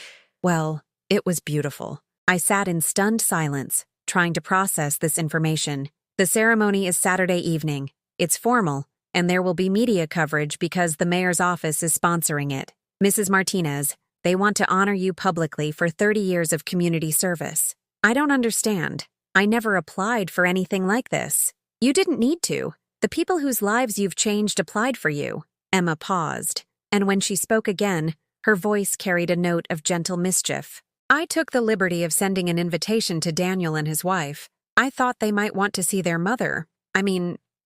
well, it was beautiful. I sat in stunned silence, trying to process this information. The ceremony is Saturday evening. It's formal, and there will be media coverage because the mayor's office is sponsoring it. Mrs. Martinez, they want to honor you publicly for 30 years of community service. I don't understand. I never applied for anything like this. You didn't need to. The people whose lives you've changed applied for you. Emma paused, and when she spoke again, her voice carried a note of gentle mischief. I took the liberty of sending an invitation to Daniel and his wife. I thought they might want to see their mother.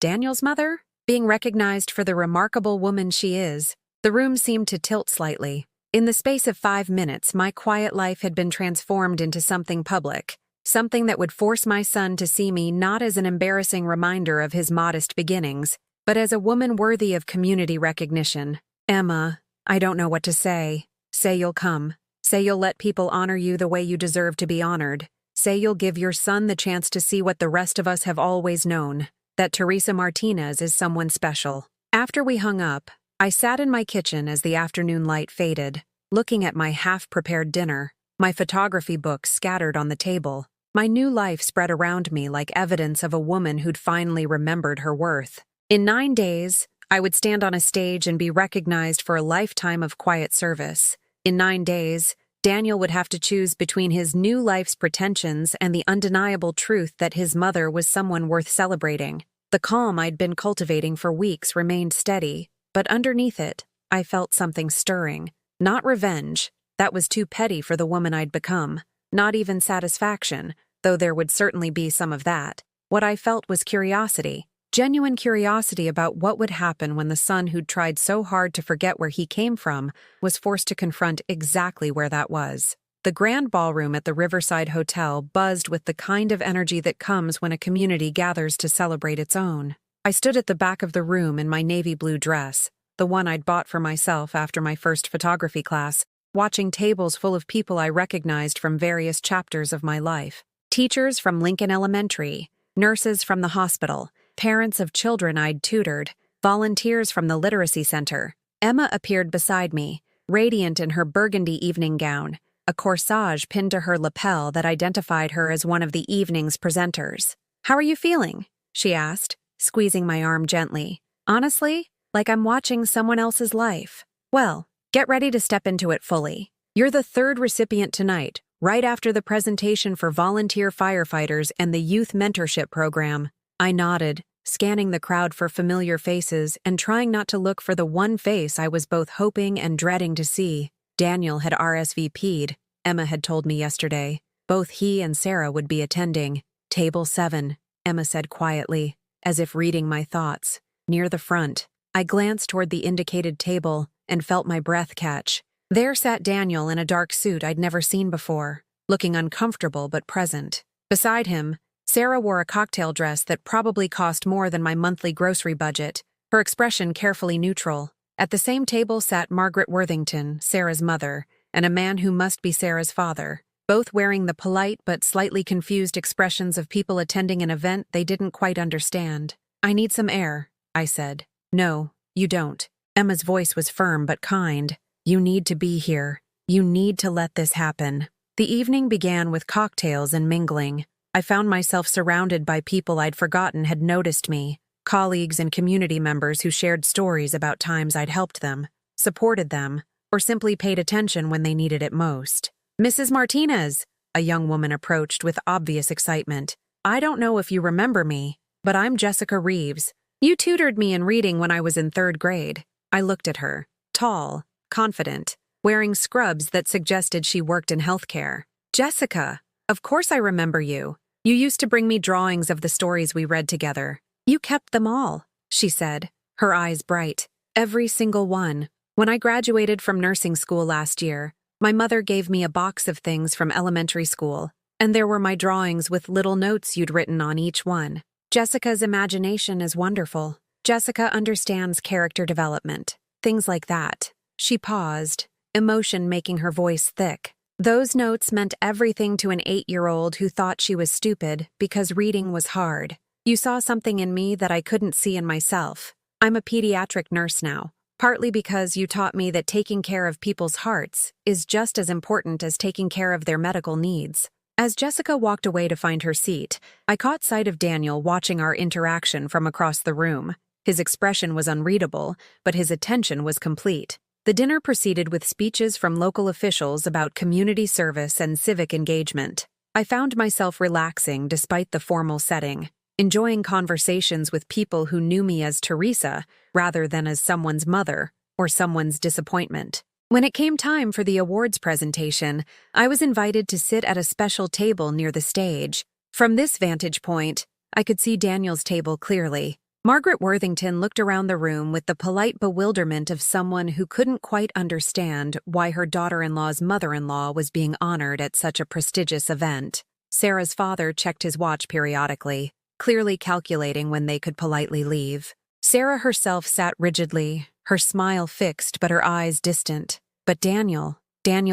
Daniel's mother? Being recognized for the remarkable woman she is. The room seemed to tilt slightly. In the space of 5 minutes, my quiet life had been transformed into something public. Something that would force my son to see me not as an embarrassing reminder of his modest beginnings, but as a woman worthy of community recognition. Emma, I don't know what to say. Say you'll come. Say you'll let people honor you the way you deserve to be honored. Say you'll give your son the chance to see what the rest of us have always known, that Teresa Martinez is someone special. After we hung up, I sat in my kitchen as the afternoon light faded, looking at my half-prepared dinner, my photography books scattered on the table. My new life spread around me like evidence of a woman who'd finally remembered her worth. In 9 days, I would stand on a stage and be recognized for a lifetime of quiet service. In 9 days, Daniel would have to choose between his new life's pretensions and the undeniable truth that his mother was someone worth celebrating. The calm I'd been cultivating for weeks remained steady, but underneath it, I felt something stirring. Not revenge. That was too petty for the woman I'd become. Not even satisfaction, though there would certainly be some of that. What I felt was curiosity. Genuine curiosity about what would happen when the son who'd tried so hard to forget where he came from was forced to confront exactly where that was. The grand ballroom at the Riverside Hotel buzzed with the kind of energy that comes when a community gathers to celebrate its own. I stood at the back of the room in my navy blue dress, the one I'd bought for myself after my first photography class, watching tables full of people I recognized from various chapters of my life. Teachers from Lincoln Elementary, nurses from the hospital, parents of children I'd tutored, volunteers from the literacy center. Emma appeared beside me, radiant in her burgundy evening gown, a corsage pinned to her lapel that identified her as one of the evening's presenters. "How are you feeling?" she asked, squeezing my arm gently. "Honestly, like I'm watching someone else's life." "Well, get ready to step into it fully. You're the 3rd recipient tonight, right after the presentation for volunteer firefighters and the youth mentorship program." I nodded, scanning the crowd for familiar faces and trying not to look for the one face I was both hoping and dreading to see. Daniel had RSVP'd, Emma had told me yesterday. Both he and Sarah would be attending. "Table 7, Emma said quietly, as if reading my thoughts. Near the front, I glanced toward the indicated table and felt my breath catch. There sat Daniel in a dark suit I'd never seen before, looking uncomfortable but present. Beside him, Sarah wore a cocktail dress that probably cost more than my monthly grocery budget, her expression carefully neutral. At the same table sat Margaret Worthington, Sarah's mother, and a man who must be Sarah's father, both wearing the polite but slightly confused expressions of people attending an event they didn't quite understand. "I need some air," I said. "No, you don't." Emma's voice was firm but kind. "You need to be here. You need to let this happen." The evening began with cocktails and mingling. I found myself surrounded by people I'd forgotten had noticed me, colleagues and community members who shared stories about times I'd helped them, supported them, or simply paid attention when they needed it most. "Mrs. Martinez," a young woman approached with obvious excitement. "I don't know if you remember me, but I'm Jessica Reeves. You tutored me in reading when I was in 3rd grade." I looked at her, tall, confident, wearing scrubs that suggested she worked in healthcare. "Jessica, of course I remember you. You used to bring me drawings of the stories we read together. You kept them all," she said, her eyes bright. "Every single one. When I graduated from nursing school last year, my mother gave me a box of things from elementary school, and there were my drawings with little notes you'd written on each one. Jessica's imagination is wonderful. Jessica understands character development, things like that." She paused, emotion making her voice thick. "Those notes meant everything to an 8-year-old who thought she was stupid because reading was hard. You saw something in me that I couldn't see in myself. I'm a pediatric nurse now, partly because you taught me that taking care of people's hearts is just as important as taking care of their medical needs." As Jessica walked away to find her seat, I caught sight of Daniel watching our interaction from across the room. His expression was unreadable, but his attention was complete. The dinner proceeded with speeches from local officials about community service and civic engagement. I found myself relaxing despite the formal setting, enjoying conversations with people who knew me as Teresa rather than as someone's mother or someone's disappointment. When it came time for the awards presentation, I was invited to sit at a special table near the stage. From this vantage point, I could see Daniel's table clearly. Margaret Worthington looked around the room with the polite bewilderment of someone who couldn't quite understand why her daughter-in-law's mother-in-law was being honored at such a prestigious event. Sarah's father checked his watch periodically, clearly calculating when they could politely leave. Sarah herself sat rigidly, her smile fixed but her eyes distant. But Daniel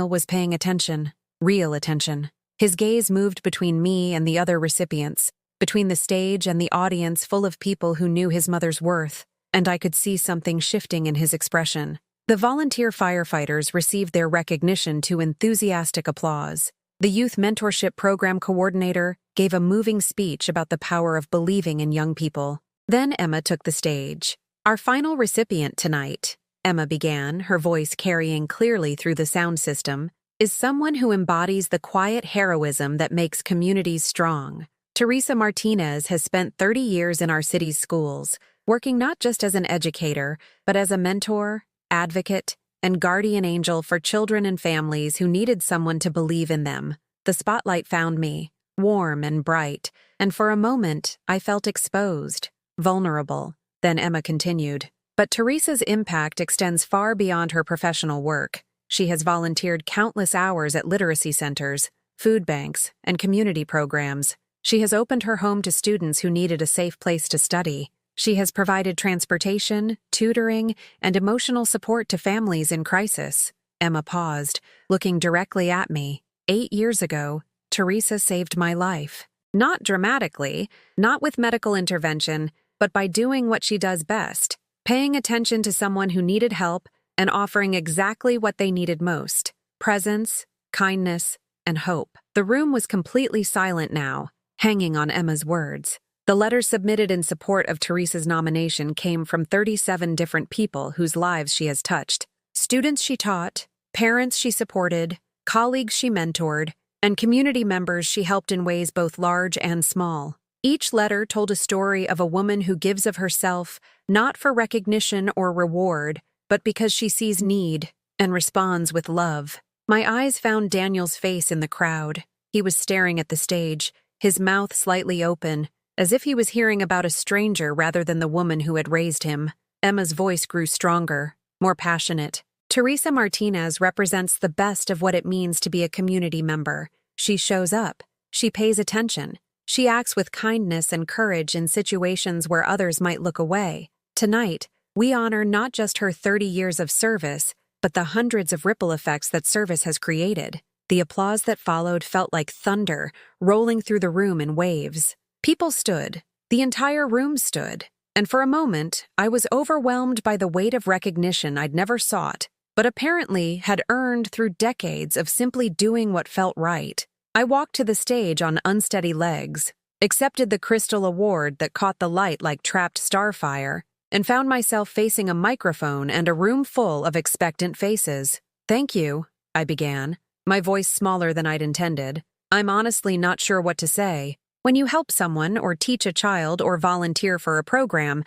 was paying attention, real attention. His gaze moved between me and the other recipients, between the stage and the audience full of people who knew his mother's worth, and I could see something shifting in his expression. The volunteer firefighters received their recognition to enthusiastic applause. The Youth Mentorship Program Coordinator gave a moving speech about the power of believing in young people. Then Emma took the stage. "Our final recipient tonight," Emma began, her voice carrying clearly through the sound system, "is someone who embodies the quiet heroism that makes communities strong. Teresa Martinez has spent 30 years in our city's schools, working not just as an educator, but as a mentor, advocate, and guardian angel for children and families who needed someone to believe in them. The spotlight found me, warm and bright, and for a moment I felt exposed, vulnerable." Then Emma continued, "But Teresa's impact extends far beyond her professional work. She has volunteered countless hours at literacy centers, food banks, and community programs. She has opened her home to students who needed a safe place to study. She has provided transportation, tutoring, and emotional support to families in crisis." Emma paused, looking directly at me. 8 years ago, Teresa saved my life. Not dramatically, not with medical intervention, but by doing what she does best, paying attention to someone who needed help and offering exactly what they needed most: presence, kindness, and hope. The room was completely silent now, hanging on Emma's words. The letters submitted in support of Teresa's nomination came from 37 different people whose lives she has touched. Students she taught, parents she supported, colleagues she mentored, and community members she helped in ways both large and small. Each letter told a story of a woman who gives of herself, not for recognition or reward, but because she sees need and responds with love. My eyes found Daniel's face in the crowd. He was staring at the stage, his mouth slightly open, as if he was hearing about a stranger rather than the woman who had raised him. Emma's voice grew stronger, more passionate. "Teresa Martinez represents the best of what it means to be a community member. She shows up. She pays attention. She acts with kindness and courage in situations where others might look away. Tonight, We honor not just her 30 years of service, but the hundreds of ripple effects that service has created. The applause that followed felt like thunder, rolling through the room in waves. People stood. The entire room stood. And for a moment, I was overwhelmed by the weight of recognition I'd never sought, but apparently had earned through decades of simply doing what felt right. I walked to the stage on unsteady legs, accepted the crystal award that caught the light like trapped starfire, and found myself facing a microphone and a room full of expectant faces. "Thank you," I began, my voice smaller than I'd intended. "I'm honestly not sure what to say. When you help someone or teach a child or volunteer for a program,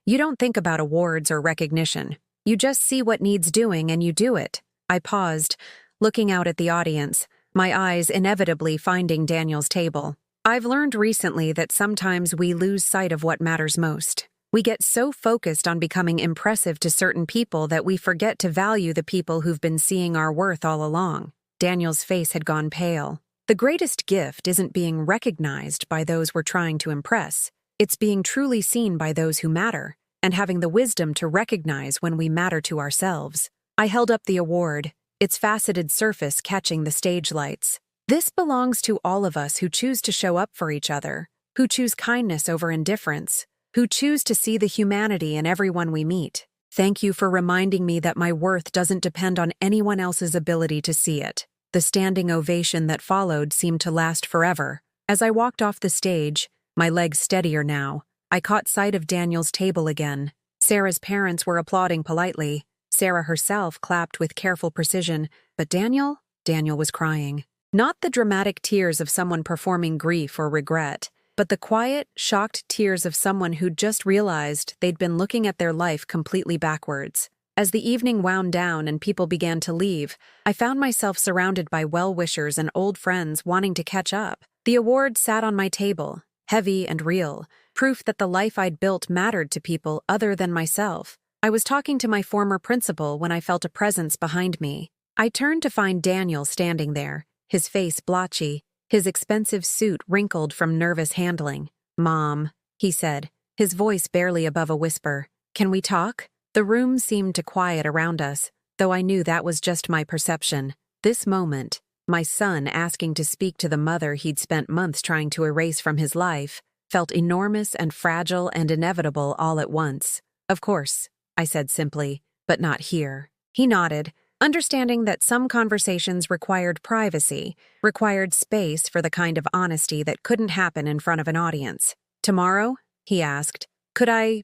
you don't think about awards or recognition. You just see what needs doing and you do it." I paused, looking out at the audience, my eyes inevitably finding Daniel's table. I've learned recently that sometimes we lose sight of what matters most. We get so focused on becoming impressive to certain people that we forget to value the people who've been seeing our worth all along. Daniel's face had gone pale. The greatest gift isn't being recognized by those we're trying to impress. It's being truly seen by those who matter, and having the wisdom to recognize when we matter to ourselves. I held up the award, its faceted surface catching the stage lights. This belongs to all of us who choose to show up for each other, who choose kindness over indifference, who choose to see the humanity in everyone we meet. Thank you for reminding me that my worth doesn't depend on anyone else's ability to see it. The standing ovation that followed seemed to last forever. As I walked off the stage, my legs steadier now, I caught sight of Daniel's table again. Sarah's parents were applauding politely. Sarah herself clapped with careful precision, but Daniel was crying. Not the dramatic tears of someone performing grief or regret, but the quiet, shocked tears of someone who'd just realized they'd been looking at their life completely backwards. As the evening wound down and people began to leave, I found myself surrounded by well-wishers and old friends wanting to catch up. The award sat on my table, heavy and real, proof that the life I'd built mattered to people other than myself. I was talking to my former principal when I felt a presence behind me. I turned to find Daniel standing there, his face blotchy, his expensive suit wrinkled from nervous handling. "Mom," he said, his voice barely above a whisper. "Can we talk?" The room seemed to quiet around us, though I knew that was just my perception. This moment, my son asking to speak to the mother he'd spent months trying to erase from his life, felt enormous and fragile and inevitable all at once. "Of course," I said simply, "but not here." He nodded, understanding that some conversations required privacy, required space for the kind of honesty that couldn't happen in front of an audience. "Tomorrow?" he asked. Could I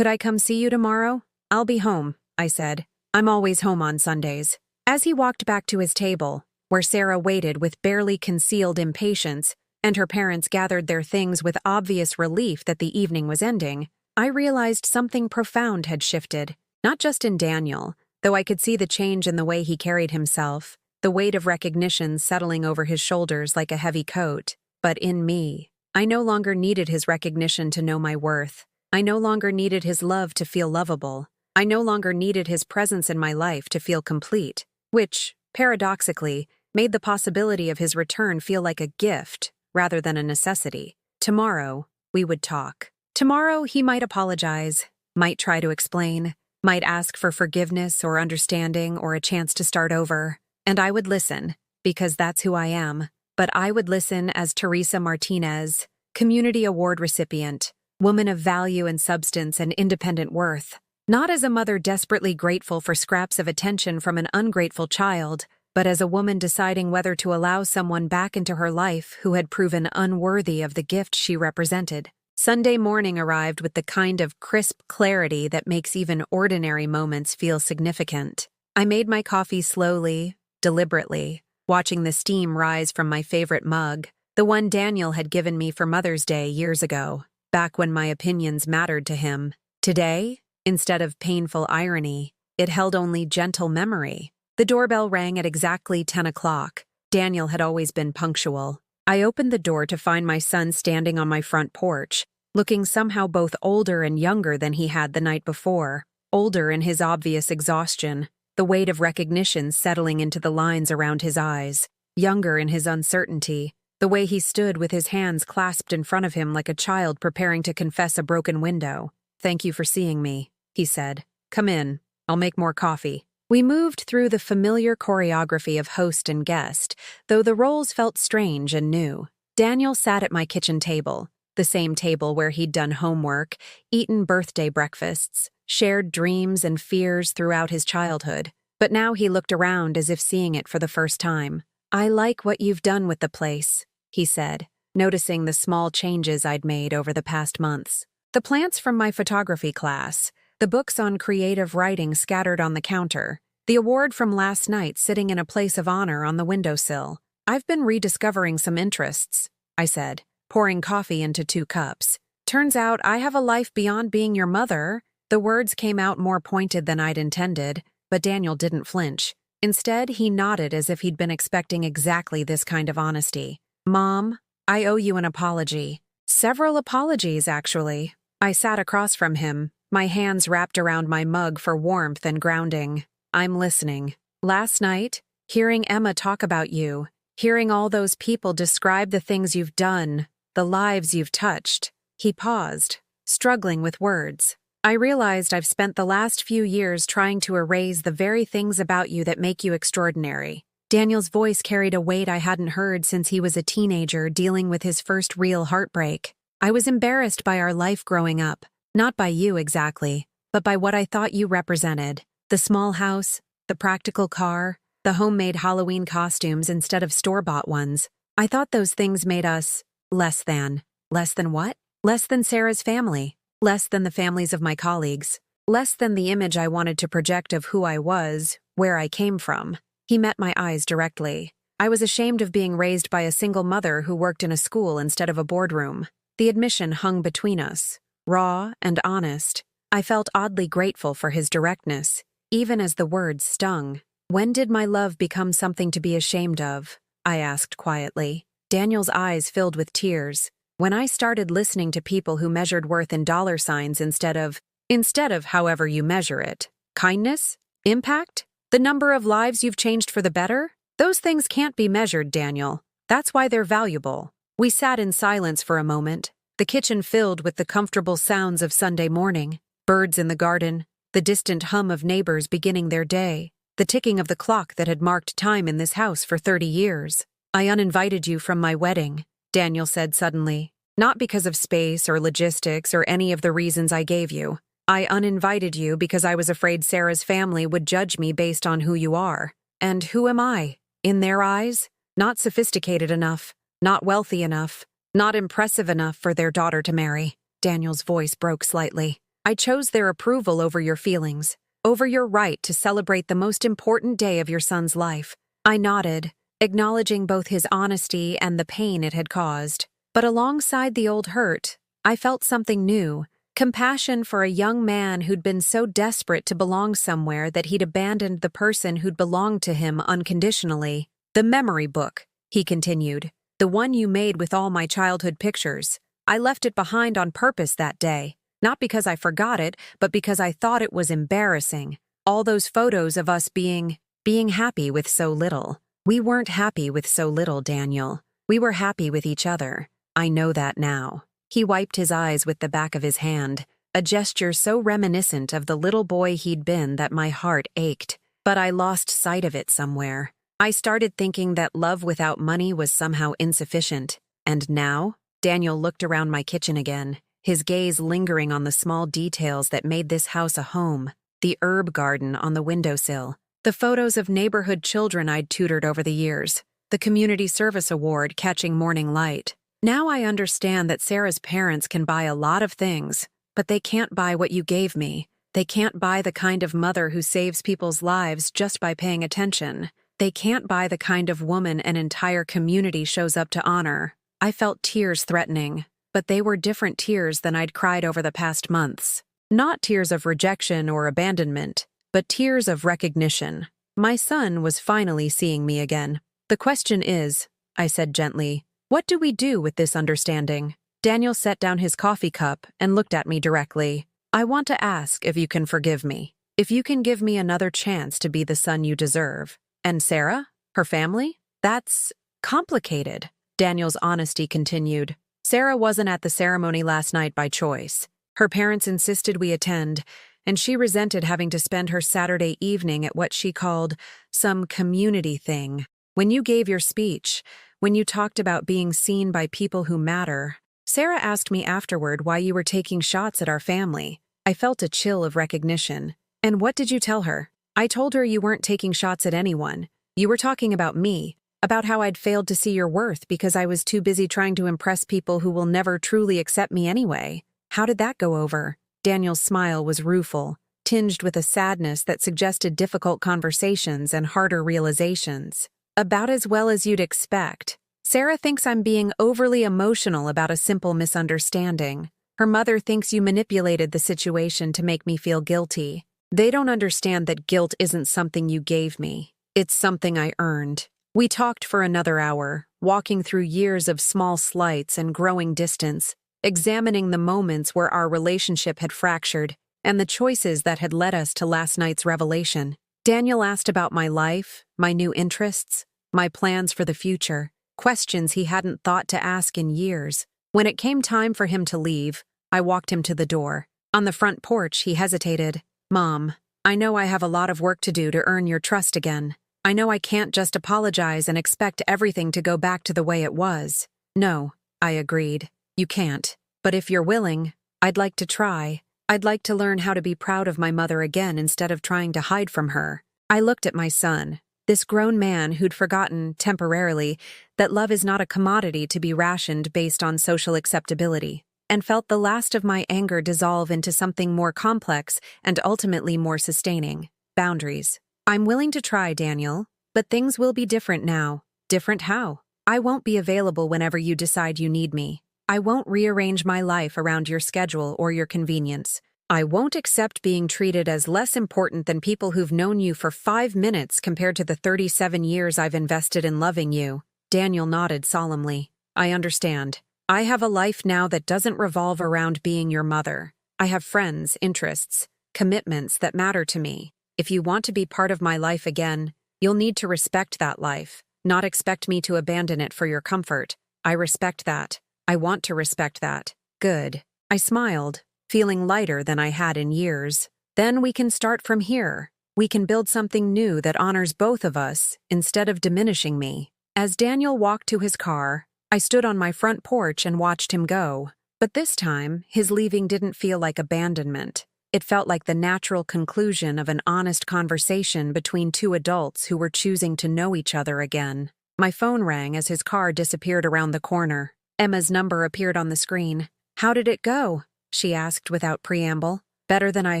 come see you tomorrow?" "I'll be home," I said. "I'm always home on Sundays." As he walked back to his table, where Sarah waited with barely concealed impatience, and her parents gathered their things with obvious relief that the evening was ending, I realized something profound had shifted, not just in Daniel, though I could see the change in the way he carried himself, the weight of recognition settling over his shoulders like a heavy coat, but in me. I no longer needed his recognition to know my worth. I no longer needed his love to feel lovable. I no longer needed his presence in my life to feel complete, which, paradoxically, made the possibility of his return feel like a gift rather than a necessity. Tomorrow, we would talk. Tomorrow, he might apologize, might try to explain, might ask for forgiveness or understanding or a chance to start over. And I would listen, because that's who I am. But I would listen as Teresa Martinez, Community Award recipient, woman of value and substance and independent worth. Not as a mother desperately grateful for scraps of attention from an ungrateful child, but as a woman deciding whether to allow someone back into her life who had proven unworthy of the gift she represented. Sunday morning arrived with the kind of crisp clarity that makes even ordinary moments feel significant. I made my coffee slowly, deliberately, watching the steam rise from my favorite mug, the one Daniel had given me for Mother's Day years ago, back when my opinions mattered to him. Today, instead of painful irony, it held only gentle memory. The doorbell rang at exactly 10 o'clock. Daniel had always been punctual. I opened the door to find my son standing on my front porch, looking somehow both older and younger than he had the night before. Older in his obvious exhaustion, the weight of recognition settling into the lines around his eyes. Younger in his uncertainty, the way he stood with his hands clasped in front of him like a child preparing to confess a broken window. "Thank you for seeing me," he said. Come in. I'll make more coffee. We moved through the familiar choreography of host and guest, though the roles felt strange and new. Daniel sat at my kitchen table, the same table where he'd done homework, eaten birthday breakfasts, shared dreams and fears throughout his childhood. But now he looked around as if seeing it for the first time. "I like what you've done with the place," he said, noticing the small changes I'd made over the past months. The plants from my photography class, the books on creative writing scattered on the counter, the award from last night sitting in a place of honor on the windowsill. "I've been rediscovering some interests," I said, pouring coffee into 2 cups. "Turns out I have a life beyond being your mother." The words came out more pointed than I'd intended, but Daniel didn't flinch. Instead, he nodded as if he'd been expecting exactly this kind of honesty. "Mom, I owe you an apology." "Several apologies, actually." I sat across from him, my hands wrapped around my mug for warmth and grounding. "I'm listening." "Last night, hearing Emma talk about you, hearing all those people describe the things you've done, the lives you've touched." He paused, struggling with words. "I realized I've spent the last few years trying to erase the very things about you that make you extraordinary." Daniel's voice carried a weight I hadn't heard since he was a teenager dealing with his first real heartbreak. "I was embarrassed by our life growing up. Not by you exactly, but by what I thought you represented. The small house, the practical car, the homemade Halloween costumes instead of store-bought ones. I thought those things made us less than. Less than what? Less than Sarah's family. Less than the families of my colleagues. Less than the image I wanted to project of who I was, where I came from." He met my eyes directly. "I was ashamed of being raised by a single mother who worked in a school instead of a boardroom." The admission hung between us, raw and honest. I felt oddly grateful for his directness, even as the words stung. "When did my love become something to be ashamed of?" I asked quietly. Daniel's eyes filled with tears. "When I started listening to people who measured worth in dollar signs instead of however you measure it. Kindness? Impact? The number of lives you've changed for the better? Those things can't be measured, Daniel. That's why they're valuable." We sat in silence for a moment, the kitchen filled with the comfortable sounds of Sunday morning, birds in the garden, the distant hum of neighbors beginning their day, the ticking of the clock that had marked time in this house for 30 years. "I uninvited you from my wedding," Daniel said suddenly. "Not because of space or logistics or any of the reasons I gave you. I uninvited you because I was afraid Sarah's family would judge me based on who you are. And who am I? In their eyes? Not sophisticated enough, not wealthy enough, not impressive enough for their daughter to marry." Daniel's voice broke slightly. "I chose their approval over your feelings, over your right to celebrate the most important day of your son's life." I nodded, acknowledging both his honesty and the pain it had caused. But alongside the old hurt, I felt something new. Compassion for a young man who'd been so desperate to belong somewhere that he'd abandoned the person who'd belonged to him unconditionally. "The memory book," he continued. "The one you made with all my childhood pictures. I left it behind on purpose that day. Not because I forgot it, but because I thought it was embarrassing. All those photos of us being happy with so little. We weren't happy with so little, Daniel. We were happy with each other. I know that now." He wiped his eyes with the back of his hand, a gesture so reminiscent of the little boy he'd been that my heart ached. But I lost sight of it somewhere. I started thinking that love without money was somehow insufficient. And now? Daniel looked around my kitchen again, his gaze lingering on the small details that made this house a home. The herb garden on the windowsill, the photos of neighborhood children I'd tutored over the years, the community service award catching morning light. "Now I understand that Sarah's parents can buy a lot of things, but they can't buy what you gave me. They can't buy the kind of mother who saves people's lives just by paying attention. They can't buy the kind of woman an entire community shows up to honor." I felt tears threatening, but they were different tears than I'd cried over the past months. Not tears of rejection or abandonment, but tears of recognition. My son was finally seeing me again. "The question is," I said gently, "what do we do with this understanding?" Daniel set down his coffee cup and looked at me directly. "I want to ask if you can forgive me, if you can give me another chance to be the son you deserve. And Sarah? Her family? That's complicated." Daniel's honesty continued. "Sarah wasn't at the ceremony last night by choice. Her parents insisted we attend, and she resented having to spend her Saturday evening at what she called some community thing. When you gave your speech, when you talked about being seen by people who matter, Sarah asked me afterward why you were taking shots at our family. I felt a chill of recognition. And what did you tell her? I told her you weren't taking shots at anyone. You were talking about me, about how I'd failed to see your worth because I was too busy trying to impress people who will never truly accept me anyway. How did that go over? Daniel's smile was rueful, tinged with a sadness that suggested difficult conversations and harder realizations. About as well as you'd expect. Sarah thinks I'm being overly emotional about a simple misunderstanding. Her mother thinks you manipulated the situation to make me feel guilty. They don't understand that guilt isn't something you gave me. It's something I earned. We talked for another hour, walking through years of small slights and growing distance, examining the moments where our relationship had fractured and the choices that had led us to last night's revelation. Daniel asked about my life, my new interests, my plans for the future, questions he hadn't thought to ask in years. When it came time for him to leave, I walked him to the door. On the front porch, he hesitated. Mom, I know I have a lot of work to do to earn your trust again. I know I can't just apologize and expect everything to go back to the way it was. No, I agreed. You can't. But if you're willing, I'd like to try. I'd like to learn how to be proud of my mother again instead of trying to hide from her. I looked at my son, this grown man who'd forgotten, temporarily, that love is not a commodity to be rationed based on social acceptability, and felt the last of my anger dissolve into something more complex and ultimately more sustaining: boundaries. I'm willing to try, Daniel, but things will be different now. Different how? I won't be available whenever you decide you need me. I won't rearrange my life around your schedule or your convenience. I won't accept being treated as less important than people who've known you for 5 minutes compared to the 37 years I've invested in loving you. Daniel nodded solemnly. I understand. I have a life now that doesn't revolve around being your mother. I have friends, interests, commitments that matter to me. If you want to be part of my life again, you'll need to respect that life, not expect me to abandon it for your comfort. I respect that. I want to respect that. Good. I smiled, feeling lighter than I had in years. Then we can start from here. We can build something new that honors both of us instead of diminishing me. As Daniel walked to his car, I stood on my front porch and watched him go. But this time, his leaving didn't feel like abandonment. It felt like the natural conclusion of an honest conversation between two adults who were choosing to know each other again. My phone rang as his car disappeared around the corner. Emma's number appeared on the screen. How did it go? She asked without preamble. Better than I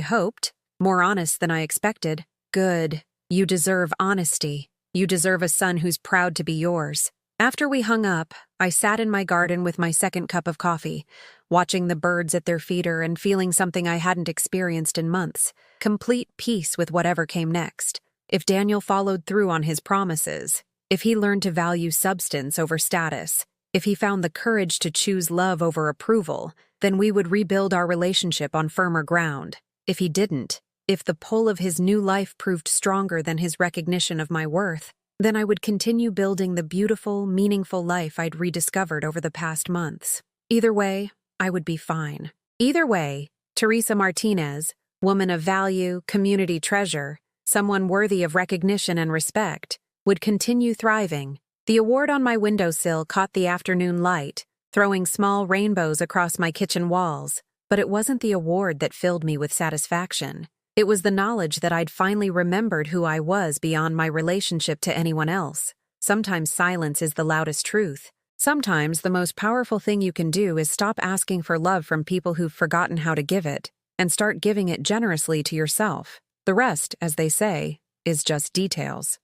hoped. More honest than I expected. Good. You deserve honesty. You deserve a son who's proud to be yours. After we hung up, I sat in my garden with my second cup of coffee, watching the birds at their feeder and feeling something I hadn't experienced in months, complete peace with whatever came next. If Daniel followed through on his promises, if he learned to value substance over status, if he found the courage to choose love over approval, then we would rebuild our relationship on firmer ground. If he didn't, if the pull of his new life proved stronger than his recognition of my worth, then I would continue building the beautiful, meaningful life I'd rediscovered over the past months. Either way, I would be fine. Either way, Teresa Martinez, woman of value, community treasure, someone worthy of recognition and respect, would continue thriving. The award on my windowsill caught the afternoon light, throwing small rainbows across my kitchen walls, but it wasn't the award that filled me with satisfaction. It was the knowledge that I'd finally remembered who I was beyond my relationship to anyone else. Sometimes silence is the loudest truth. Sometimes the most powerful thing you can do is stop asking for love from people who've forgotten how to give it, and start giving it generously to yourself. The rest, as they say, is just details.